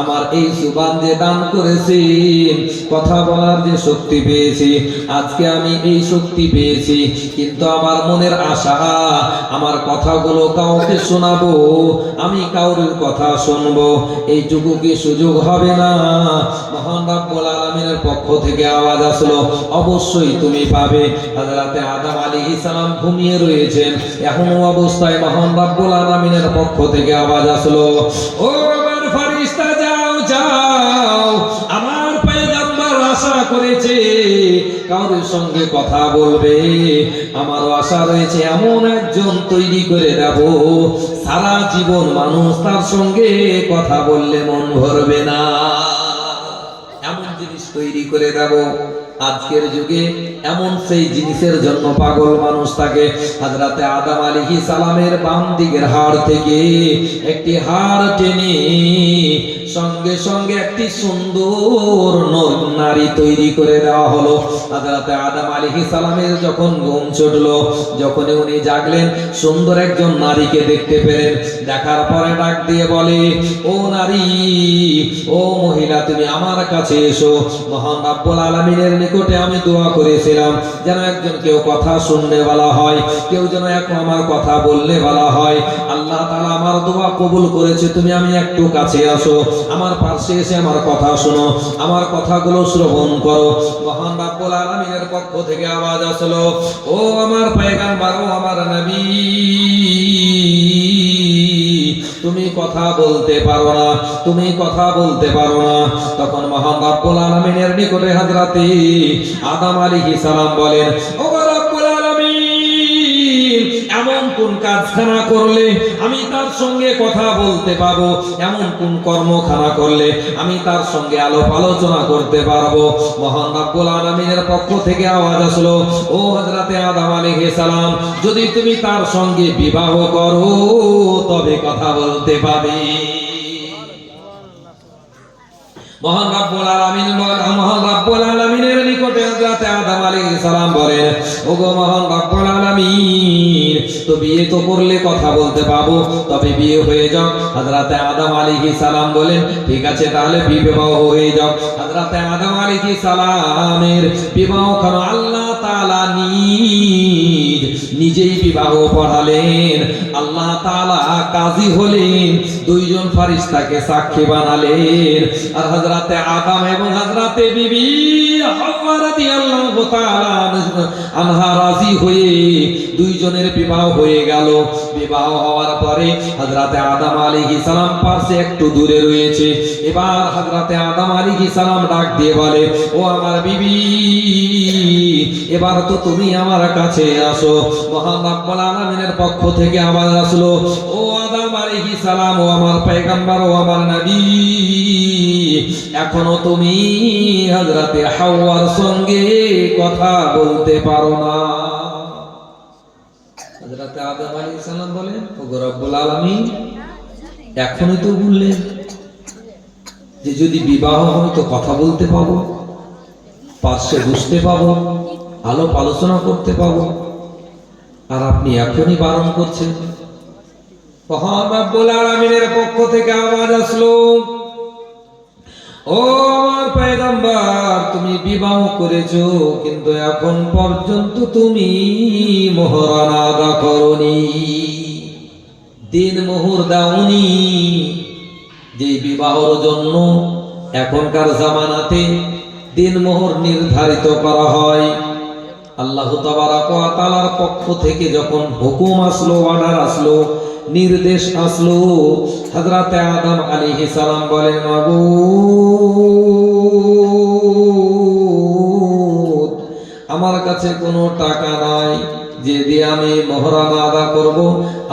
S1: আমার এই জুবান যে দান করেছেন, কথা বলার যে শক্তি পেয়েছি, আজকে আমি এই শক্তি পেয়েছি, কিন্তু আমার মনের আশা আমার কথাগুলো কাউকে শোনাবো, আমি কাউরের কথা শুনবো, এইটুকু কি সুযোগ হবে না? মহান রব্বুল আলামিনের পক্ষ থেকে আওয়াজ আসলো, অবশ্যই তুমি পাবে। হযরত আদম আলাইহিস সালাম ঘুমিয়ে রয়েছেন, এখনো অবস্থায় মহান রব্বুল আলামিনের পক্ষ থেকে আওয়াজ আসলো, ও আমার ফেরেশতা, যাও যাও, আমার পয়গম্বর আশা করেছে কাউরের সঙ্গে কথা বলবে, আমারও আশা রয়েছে এমন একজন তৈরি করে দেব, সারা জীবন মানুষ তার সঙ্গে কথা বললে মন ভরবে না, এমন জিনিস তৈরি করে দেব। আজকের যুগে এমন সেই জিনিসের জন্য পাগল মানুষ থাকে। হযরতে আদম আলাইহিস সালামের বাম দিকের হাড় থেকে একটি হাড় টেনে সঙ্গে সঙ্গে একটি সুন্দর নারী তৈরি করে দেওয়া হলো। হযরতে আদম আলাইহিস সালামের যখন ঘুম ছুটলো, যখন উনি জাগলেন, সুন্দর একজন নারীকে দেখতে পেলেন। দেখার পরে ডাক দিয়ে বলে, ও নারী, ও মহিলা, তুমি আমার কাছে এসো। মহান রব্বুল আলামিনের নিকটে আমি দোয়া করেছিলাম যেন একজন কেউ কথা শুনতে বলা হয়, কেউ যেন এখন আমার কথা বললে বলা হয়। আল্লাহ তাআলা আমার দোয়া কবুল করেছে। তুমি আমি একটু কাছে আসো, আমার পাশে এসে আমার কথা শোনো, আমার কথাগুলো শ্রবণ করো। মহান রব্বুল আলামিনের পক্ষ থেকে আওয়াজ আসলো, ও আমার পয়গম্বর, ও আমার নবী, তুমি কথা বলতে পারো না, তুমি কথা বলতে পারো না। তখন মহান রব্বুল আলামিনের নিকটে হযরতে আদম আলাইহিস সালাম বলেন, ও রব্বুল আলামিন, এমন কোন কাজখানা করলে আমি তার সঙ্গে কথা বলতে পারবো, এমন কোন কর্মখানা করলে আমি তার সঙ্গে আলাপ আলোচনা করতে পারবো। মহান রব্বুল আলামিনের পক্ষ থেকে আওয়াজ আসলো, ও হযরতে আদম আলাইহিস সালাম, যদি তুমি তার সঙ্গে বিবাহ করো তবে কথা বলতে পাবে। মহান রব্বুল আলামিনের নিকটে হযরতে আদম আলাইহিস সালাম বলেন, ওগো মহান রব্বুল আলামিন, তো বিয়ে তো করলে কথা বলতে পাবো, তবে বিয়ে হয়ে যাও। হযরতে আদম আলাইহিস সালাম বলেন, ঠিক আছে, তাহলে বিবাহ হয়ে যাও। হযরতে আদম আলাইহিস সালামের বিবাহ কেন আল্লাহ তাআলা নিজেই বিবাহ পড়ালেন। আল্লাহ তাআলা কাজী হলেন, দুইজন ফেরেশতাকে সাক্ষী বানালেন। আর হযরতে আদম এবং হযরতে বিবি হাওয়া রাদিয়াল্লাহু তাআলা আনহা রাজি হয়ে দুইজনের বিবাহ হয়ে গেল। বিবাহ হওয়ার পরে হযরতে আদম আলাইহিস সালাম পাশে একটু দূরে রয়েছে। এবার হযরতে আদম আলাইহিস সালাম ডাক দিয়ে বলে, ও আমার বিবি, এবার তো তুমি আমার কাছে আসো। মহান রব্বুল আলামিনের পক্ষ থেকে আওয়াজ আসলো, ও আদম আলাইহিস সালাম, ও আমার পয়গম্বর, ও আমার নবী, এখনো তুমি হযরতে হাওয়ার সঙ্গে কথা বলতে পারো না। হযরতে আদম আলাইহিস সালাম বলেন, ওগো রব্বুল আলামিন, এখনই তো বললেন যে যদি বিবাহ হয় তো কথা বলতে পাবো, পাশে বসতে পাবো, আলাপ আলোচনা করতে পাবো, আর আপনি এখনই বারণ করছেন। মহান রব্বুল আলামিনের পক্ষ থেকে আওয়াজ আসলো, ও আমার পয়গম্বর, তুমি বিবাহ করেছো, কিন্তু এখন পর্যন্ত তুমি মোহরানা আদা করনি, দিন মোহর দাওনি। যে বিবাহের জন্য এখনকার জামানাতে দিন মোহর নির্ধারিত করা হয়, আল্লাহ তাবারক ওয়া তাআলার পক্ষ থেকে যখন হুকুম আসলো, অর্ডার আসলো, নির্দেশ আসলো, হযরতে আদম আলাইহিস সালাম বলেন, মাবুদ, আমার কাছে কোনো টাকা নাই যে দিয়ে আমি মোহরানা আদা করব,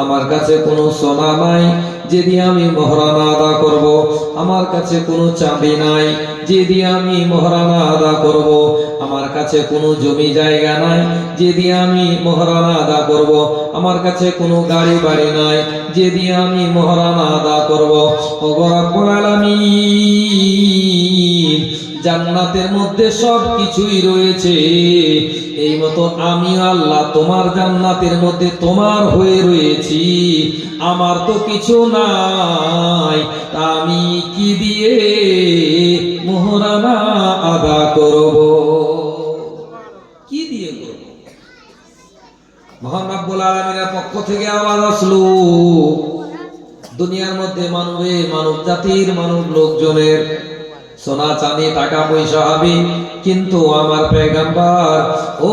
S1: আমার কাছে কোনো সোনা নাই যে দিয়ে আমি মোহরানা আদা করব, আমার কাছে কোনো চাঁদি নাই যে দিয়ে আমি মোহরানা আদা করব, আমার কাছে কোনো জমি জায়গা নাই যে দিয়ে আমি মোহরানা আদা করব, আমার কাছে কোনো গাড়ি বাড়ি নাই যে দিয়ে আমি মোহরানা আদা করব। ওগো রব্বুল আলামিন, জান্নাতের মধ্যে সব কিছুই রয়েছে, এই মতো আমি আল্লাহ তোমার জান্নাতের মধ্যে তোমার হয়ে রয়েছি, আমার তো কিছু নাই, তা আমি কি দিয়ে মোহরানা আদা করব, কি দিয়ে করব? মহান রব্বুল আলামিনের পক্ষ থেকে আওয়াজ আসলো, দুনিয়ার মধ্যে মানব জাতির মানব লোকজনের সোনা চাঁদি টাকা পয়সা হবে, কিন্তু আমার পয়গম্বর, ও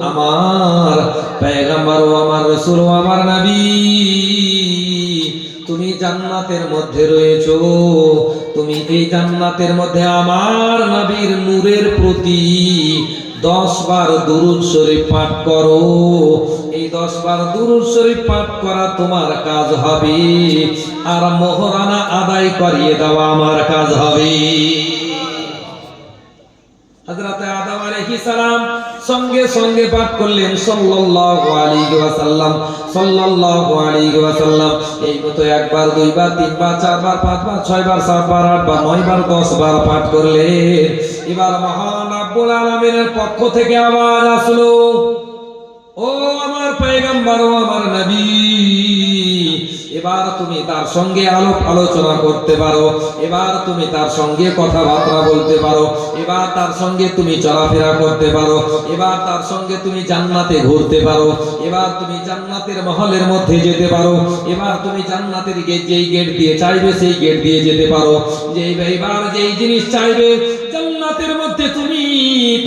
S1: আমার পয়গম্বর, ও আমার রাসূল, ও আমার নবী, তুমি জান্নাতের মধ্যে রয়েছো, তুমি এই জান্নাতের মধ্যে আমার নবীর নূরের প্রতি 10 বার দুরূদ শরীফ পাঠ করো। এই 10 বার দুরূদ শরীফ পাঠ করা তোমার কাজ হবে, আর মোহরানা আদায় করিয়ে দেওয়া আমার কাজ হবে। হযরতে আদম আলাইহিস সালাম সঙ্গে সঙ্গে পাঠ করলেন সাল্লাল্লাহু আলাইহি ওয়াসাল্লাম, সাল্লাল্লাহু আলাইহি ওয়াসাল্লাম। এই মতো একবার, দুইবার, তিনবার, চারবার, পাঁচবার, ছয়বার, সাতবার, আটবার, নয়বার, 10 বার পাঠ করলেন। এবার মহান রব্বুল আলামিনের পক্ষ থেকে আওয়াজ আসলো, ও আমার পয়গম্বর, ও আমার নবী, এবার তুমি তার সঙ্গে আলোচনা করতে পারো, এবার তুমি তার সঙ্গে কথাবার্তা বলতে পারো, এবার তার সঙ্গে তুমি চলাফেরা করতে পারো, এবার তার সঙ্গে তুমি জান্নাতে ঘুরতে পারো, এবার তুমি জান্নাতের মহলের মধ্যে যেতে পারো, এবার তুমি জান্নাতের যেই গেট দিয়ে চাইবে সেই গেট দিয়ে যেতে পারো, এবার যেই জিনিস চাইবে জান্নাতের মধ্যে তুমি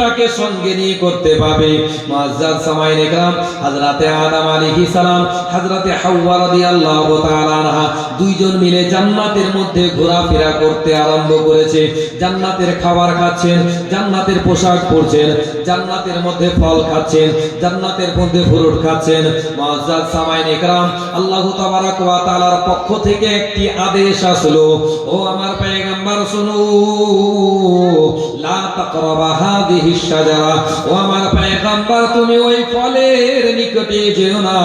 S1: তাকে সঙ্গে নিয়ে করতে পাবে। মুআজ্জাজ সামাইন ইকরাম, হযরতে আদম আলাইহিস সালাম, হযরতে হাওয়া রাদিয়াল্লাহু তাআলা আনহা দুইজন মিলে জান্নাতের মধ্যে ঘোরাফেরা করতে আরম্ভ করেছে। জান্নাতের খাবার খাচ্ছেন, জান্নাতের পোশাক পরছেন, জান্নাতের মধ্যে ফল খাচ্ছেন, জান্নাতের মধ্যে ফ্রুট খাচ্ছেন। মুআজ্জাজ সামাইন ইকরাম, আল্লাহ তাবারক ওয়া তাআলার পক্ষ থেকে একটি আদেশ আসলো, ও আমার পয়গম্বর শুনো, লা তাকরাবা হাদিহিস শাজারা, ও আমার পয়গম্বর তুমি ওই ফলের নিকটে যেও না,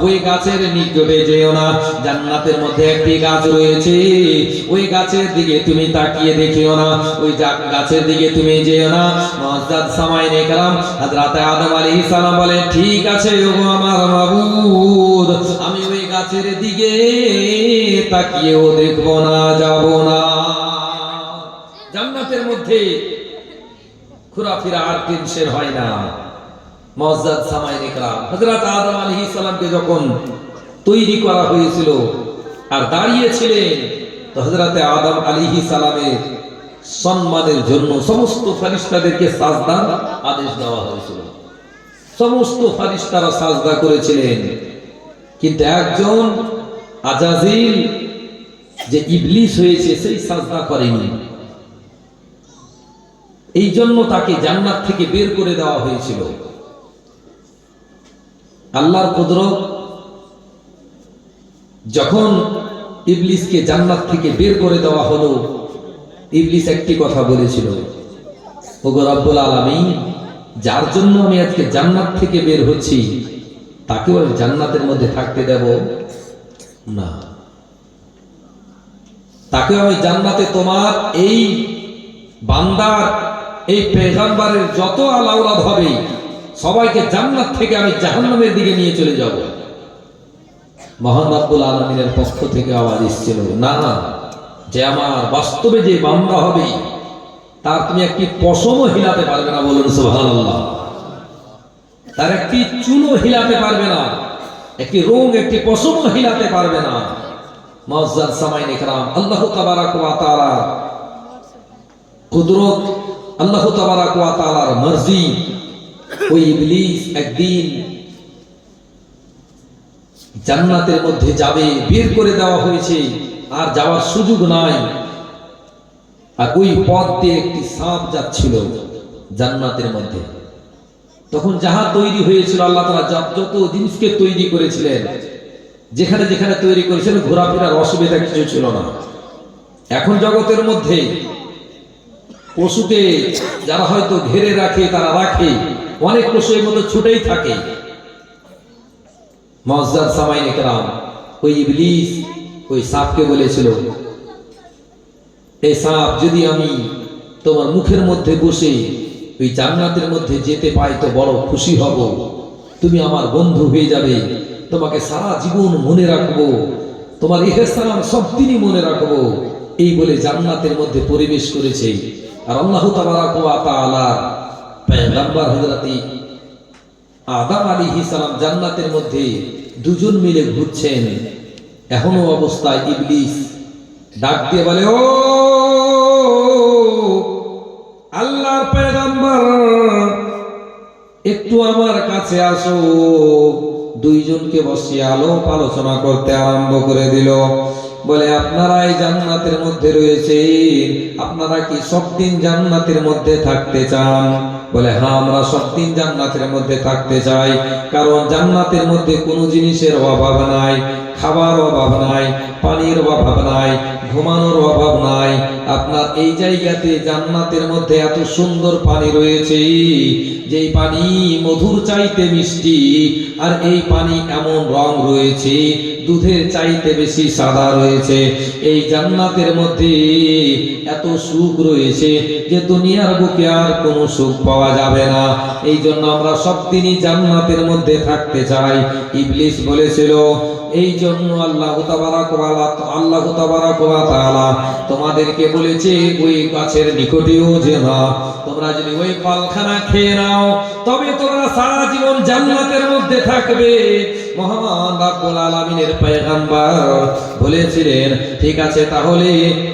S1: ওই গাছের নিকটে যেও না। জান্নাতের মধ্যে একটি গাছ রয়েছে, ওই গাছের দিকে তুমি তাকিয়ে দেখিও না, ওই গাছের দিকে তুমি যেও না। মুআজ্জাজ সামাইন ইকরাম, হযরত আদম আলাইহিস সালাম বলেন, ঠিক আছে ও আমার মাবুদ, আমি ওই গাছের দিকে তাকিয়েও দেখব না, যাব না। জান্নাতের মধ্যে ঘোরাফেরা আর টেনশন হয় না। মুআজ্জাজ সামাইন ইকরাম, হযরত আদম আলাইহিস সালামকে যখন তৈরি করা হয়েছিল আর দাঁড়িয়েছিলেন, তো হযরত আদম আলাইহিস সালামের সম্মানের জন্য সমস্ত ফেরেশতাদেরকে সাজদার আদেশ দেওয়া হয়েছিল। সমস্ত ফেরেশতারা সাজদা করেছিলেন, কিন্তু একজন আজাজিল যে ইবলিস হয়েছে সেই সাজদা করেনি। এই জন্য তাকে জান্নাত থেকে বের করে দেওয়া হয়েছিল। আল্লাহর কুদরত, যখন ইবলিসকে জান্নাত থেকে বের করে দেওয়া হলো, ইবলিস একটি কথা বলেছিল, ওগো রব্বুল আলামিন, যার জন্য আমি আজকে জান্নাত থেকে বের হচ্ছি তাকেও আমি জান্নাতের মধ্যে থাকতে দেব না, তাকেও আমি জান্নাতে তোমার এই বান্দার, এই পয়গম্বরের যত আলাউলাদ হবে সবাইকে জান্নাত থেকে আমি জাহান্নামের দিকে নিয়ে চলে যাব। মহান রব্বুল আলামিনের পক্ষ থেকে আওয়াজ এসেছিল, না, যে আমার বাস্তবে যে বান্দা হবে তার তুমি একটি পশমও হিলাতে পারবে না, বলুন সুবহানাল্লাহ। তার একটি চুলও হিলাতে পারবে না, একটি রোগ, একটি পশমও হিলাতে পারবে না। মুআজ্জাজ সামাইন ইকরাম, আল্লাহ তাবারক ওয়া তাআলা কুদরত, আল্লাহ তাবারক ওয়া তাআলার মর্জি, ওই ইবলিস একদিন জান্নাতের মধ্যে যাবে, বের করে দেওয়া হয়েছে, আর যাওয়ার সুযোগ নাই। আর ওই পথ দিয়ে একটি সাপ যাচ্ছিল জান্নাতের মধ্যে। তখন যাহা তৈরি হয়েছিল, আল্লাহ তাআলা যত জিনিসকে তৈরি করেছিলেন, যেখানে যেখানে তৈরি করেছিলেন, ঘোরাফেরার অসুবিধা কিছু ছিল না। এখন জগতের মধ্যে পশুকে যারা হয়তো ঘেরে রাখে, তারা রাখে, অনেক পশু এর মধ্যে ছুটেই থাকে। মুআজ্জাজ সামাইন ইকরাম, ওই ইবলিস ওই সাপকে বলেছিল, এই সাপ, যদি আমি তোমার মুখের মধ্যে বসে ওই জান্নাতের মধ্যে যেতে পাই তো বড় খুশি হব, তুমি আমার বন্ধু হয়ে যাবে, তোমাকে সারা জীবন মনে রাখবো, তোমার ইহসান সব দিনই মনে রাখবো। এই বলে জান্নাতের মধ্যে পরিবেশ করেছে। আর আল্লাহ তাবারক ওয়া তাআলা পয়গম্বর হযরত আদম আলাইহিস সালাম জান্নাতের মধ্যে দুজন মিলে ঘুরছেন। এখনো অবস্থায় ইবলিস ডাক দিয়ে বলে, ও আল্লাহর পয়গম্বর, একটু আমার কাছে আসো। দুইজনকে বসিয়ে আলোচনা করতে আরম্ভ করে দিল। বলে, আপনারা এই জান্নাতের মধ্যে রয়েছেন, আপনারা কি সব দিন জান্নাতের মধ্যে থাকতে চান? বলে, হ্যাঁ, আমরা সব দিন জান্নাতের মধ্যে থাকতে চাই, কারণ জান্নাতের মধ্যে কোনো জিনিসের অভাব নাই, খাবার অভাব নাই, পানির অভাব নাই, ঘুমানোর অভাব নাই। আপনার এই জায়গাতে জান্নাতের মধ্যে এত সুন্দর পানি রয়েছে, যেই পানি মধুর চাইতে মিষ্টি, আর এই পানি এমন রং রয়েছে দুধের চাইতে বেশি সাদা রয়েছে। এই জান্নাতের মধ্যে এত সুখ রয়েছে যে দুনিয়ার বুকে আর কোনো সুখ পাওয়া যাবে না। এই জন্য আমরা সব দিনই জান্নাতের মধ্যে থাকতে চাই। ইবলিস বলেছিল, এই জন্য আল্লাহ তাবারাক ওয়া তাআলা তোমাদেরকে বলেছে ওই গাছের নিকটেও যেও না। তোমরা যদি ওই ফলখানা খেয়ে নাও তবে তোমরা সারা জীবন জান্নাতের মধ্যে থাকবে। মহান রব্বুল আলামিনের পয়গম্বর বলেছিলেন, ঠিক আছে তাহলে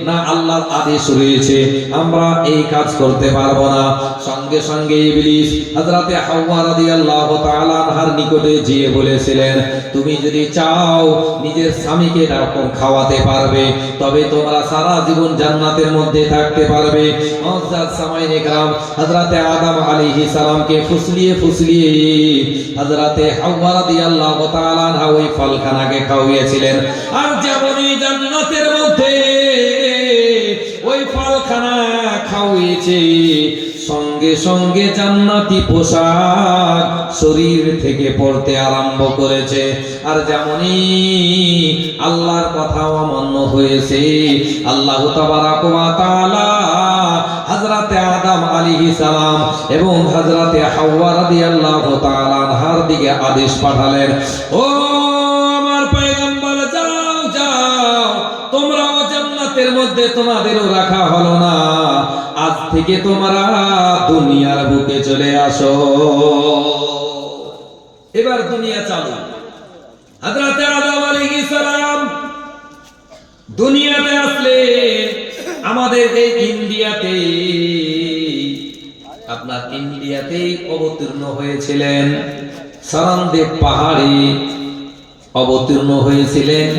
S1: না আল্লাহর আদেশ রয়েছে, আমরা এই কাজ করতে পারবো না। সঙ্গে সঙ্গে ইবলিস হযরতে হাওয়া রাদিয়াল্লাহু তাআলা আনহার নিকটে গিয়ে বলেছিলেন, তুমি যদি চাও নিজের স্বামীকে এরকম খাওয়াতে পারবে তবে তোমরা সারা জীবন জান্নাতের মধ্যে থাকতে পারবে। হযরত সামাইনে کرام হযরতে আদম আলাইহিস সালামকে ফুসলিয়ে ফুসলিয়ে হযরতে হাওয়া রাদিয়াল্লাহু তাআলা আনহা ওই ফলখানাকে খাওয়িয়েছিলেন। আর যেমনই জান্নাতের মধ্যে ওই ফলখানা খাওয়িয়েছে, সঙ্গে সঙ্গে জান্নাতি পোশাক শরীর থেকে পড়তে আরম্ভ করেছে। আর যেমনই আল্লাহর কথা অমান্য হয়েছে, আল্লাহ তাবারাক ওয়া তাআলা হযরতে আদম আলাইহিস সালাম এবং হযরতে হাওয়া রাদিয়াল্লাহু তাআলা আনহার দিকে আদেশ পাঠালেন, ও আমার পয়গম্বর যাও যাও, তোমরাও জান্নাতের মধ্যে তোমাদেরও রাখা হলো না, আজ থেকে তোমরা দুনিয়ার বুকে চলে আসো। এবার দুনিয়া চালু। হযরতে আদম আলাইহিস সালাম দুনিয়াতে আসলে আমাদের এই ইন্ডিয়াতে, আপনার ইন্ডিয়াতে অবতীর্ণ হয়েছিলেন, সারানদেব পাহাড়ে অবতীর্ণ হয়েছিলেন।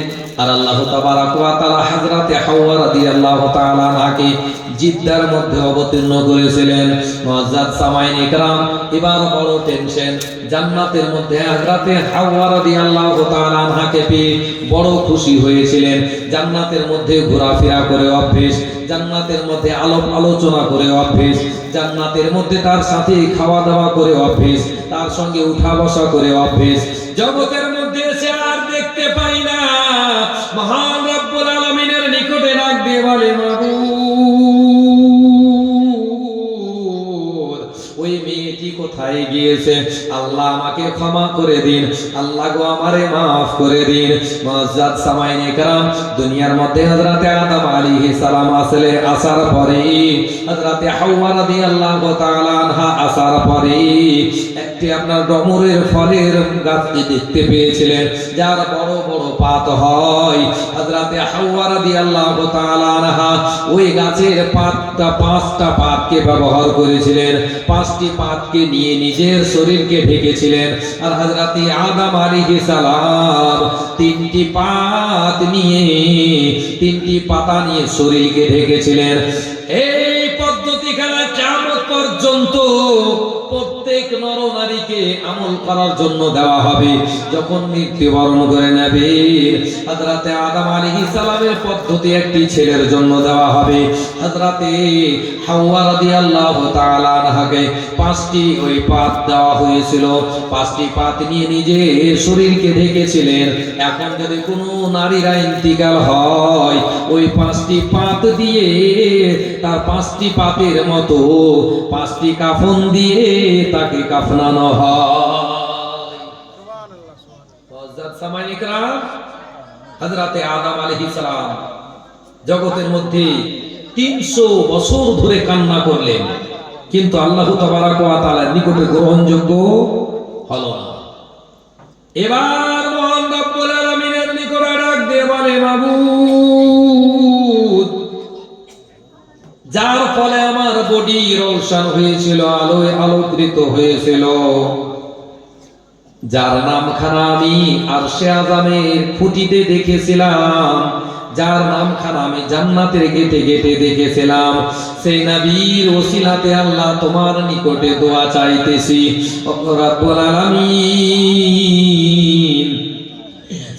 S1: আর আল্লাহ তাবারাক ওয়া তাআলা হযরতে হাওয়া রাদিয়াল্লাহু তাআলা আনহাকে জিদ্দার মধ্যে অবতীর্ণ করেছিলেন। মুআজ্জাজ সামাইনে کرام এবার বড় টেনশন, জান্নাতের মধ্যে হযরতে হাওয়া রাদিয়াল্লাহু তাআলা আনহাকে পেয়ে বড় খুশি হয়েছিলেন। জান্নাতের মধ্যে ঘোরাফেরা করে অভ্যেস, জান্নাতের মধ্যে আলাপ আলোচনা করে অভ্যেস, জান্নাতের মধ্যে তার সাথে খাওয়া দাওয়া করে অভ্যেস, তার সঙ্গে উঠা বসা করে অভ্যেস। জগতের মধ্যে সে আর দেখতে পাই না। মহান রব্বুল আলামিনের নিকটে ডাক দিয়ে বলে, মাবুদ ওই মেয়েটি কোথায় গিয়েছে? আল্লাহ আমাকে ক্ষমা করে দিন, আল্লাহ গো আমারে মাফ করে দিন। মুআজ্জাজ সামাইনে کرام দুনিয়ার মধ্যে হযরতে আদম আলাইহিস সালাম আসলে আসার পরে, হযরতে হাওয়া রাদিয়াল্লাহু তাআলা আনহা আসার পরে একটি আপনার ডমরের ফলের গাছটি দেখতে পেয়েছিলেন, যার বড় বড় পাত হয়। হযরতে হাওয়া রাদিয়াল্লাহু তাআলা আনহা ওই গাছের পাতটা, 5টা পাতকে ব্যবহার করেছিলেন, 5টি পাতকে নিয়ে নিজের শরীরকে ঢেকেছিলেন। আর হযরতে আদম আলাইহিস সালাম 3টি পাত নিয়ে, 3টি পাতা নিয়ে শরীরকে ঢেকেছিলেন। এই পদ্ধতিখানা কিয়ামত পর্যন্ত প্রত্যেক নরনারীকে আমল করার জন্য দেওয়া হবে। যখন মৃত্যুবরণ করে নেবে, হযরতে আদম আলাইহিস সালামের পদ্ধতি একটি ছেলের জন্য দেওয়া হবে। হযরতে হাওয়া রাদিয়াল্লাহু তাআলা আনহাকে 5টি ওই পাত দেওয়া হয়েছিল, 5টি পাত নিয়ে নিজের শরীরকে ঢেকেছিলেন। এখন যদি কোনো নারীরা ইন্তিকাল হয়, ওই 5টি পাত দিয়ে, তার 5টি পাতের মতো 5টি কাফন দিয়ে তাকে কাফনানো হয়। মুআজ্জাজ সামাইনে کرام হযরতে আদম আলাইহিস সালাম জগতের মধ্যে 300 বছর ধরে কান্না করলেন, কিন্তু আল্লাহ তাবারাক ওয়া তাআলার নিকটে গ্রহণযোগ্য হলো না। এবার মহান রব্বুল আলামিনের নিকটে ডাক দিয়ে বলে, মাবুদ যার ফলে আমার বডি রোশন হয়েছিল, আলোয় আলোকিত হয়েছিল, যার নামখানা আমি আরশে আযমের খুঁটিতে দেখেছিলাম, যার নামখানা আমি জান্নাতের গেটে গেটে দেখেছিলাম, সেই নবীর ওসিলাতে আল্লাহ তোমার নিকটে দোয়া চাইতেছি। রব্বুল আলামিন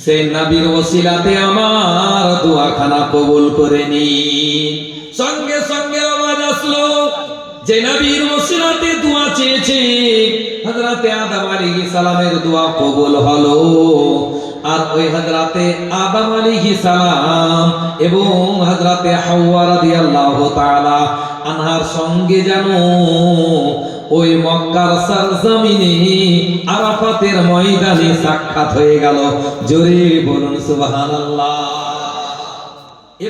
S1: সেই নবীর ওসিলাতে আমার দোয়াখানা কবুল করে নিন। সঙ্গে সঙ্গে আওয়াজ আসলো, যে নবীর ওসিলাতে দোয়া চেয়েছে হযরতে আদম আলাইহিস সালামের দোয়া কবুল হলো। আর ওই হযরতে আদম আলাইহিস সালাম এবং হযরতে হাওয়া রাদিয়াল্লাহু তাআলা আনহার সঙ্গে যেন ওই মক্কার সরজমিনে আরাফাতের ময়দানে সাক্ষাৎ হয়ে গেল। জোরে বলুন সুবহানাল্লাহ।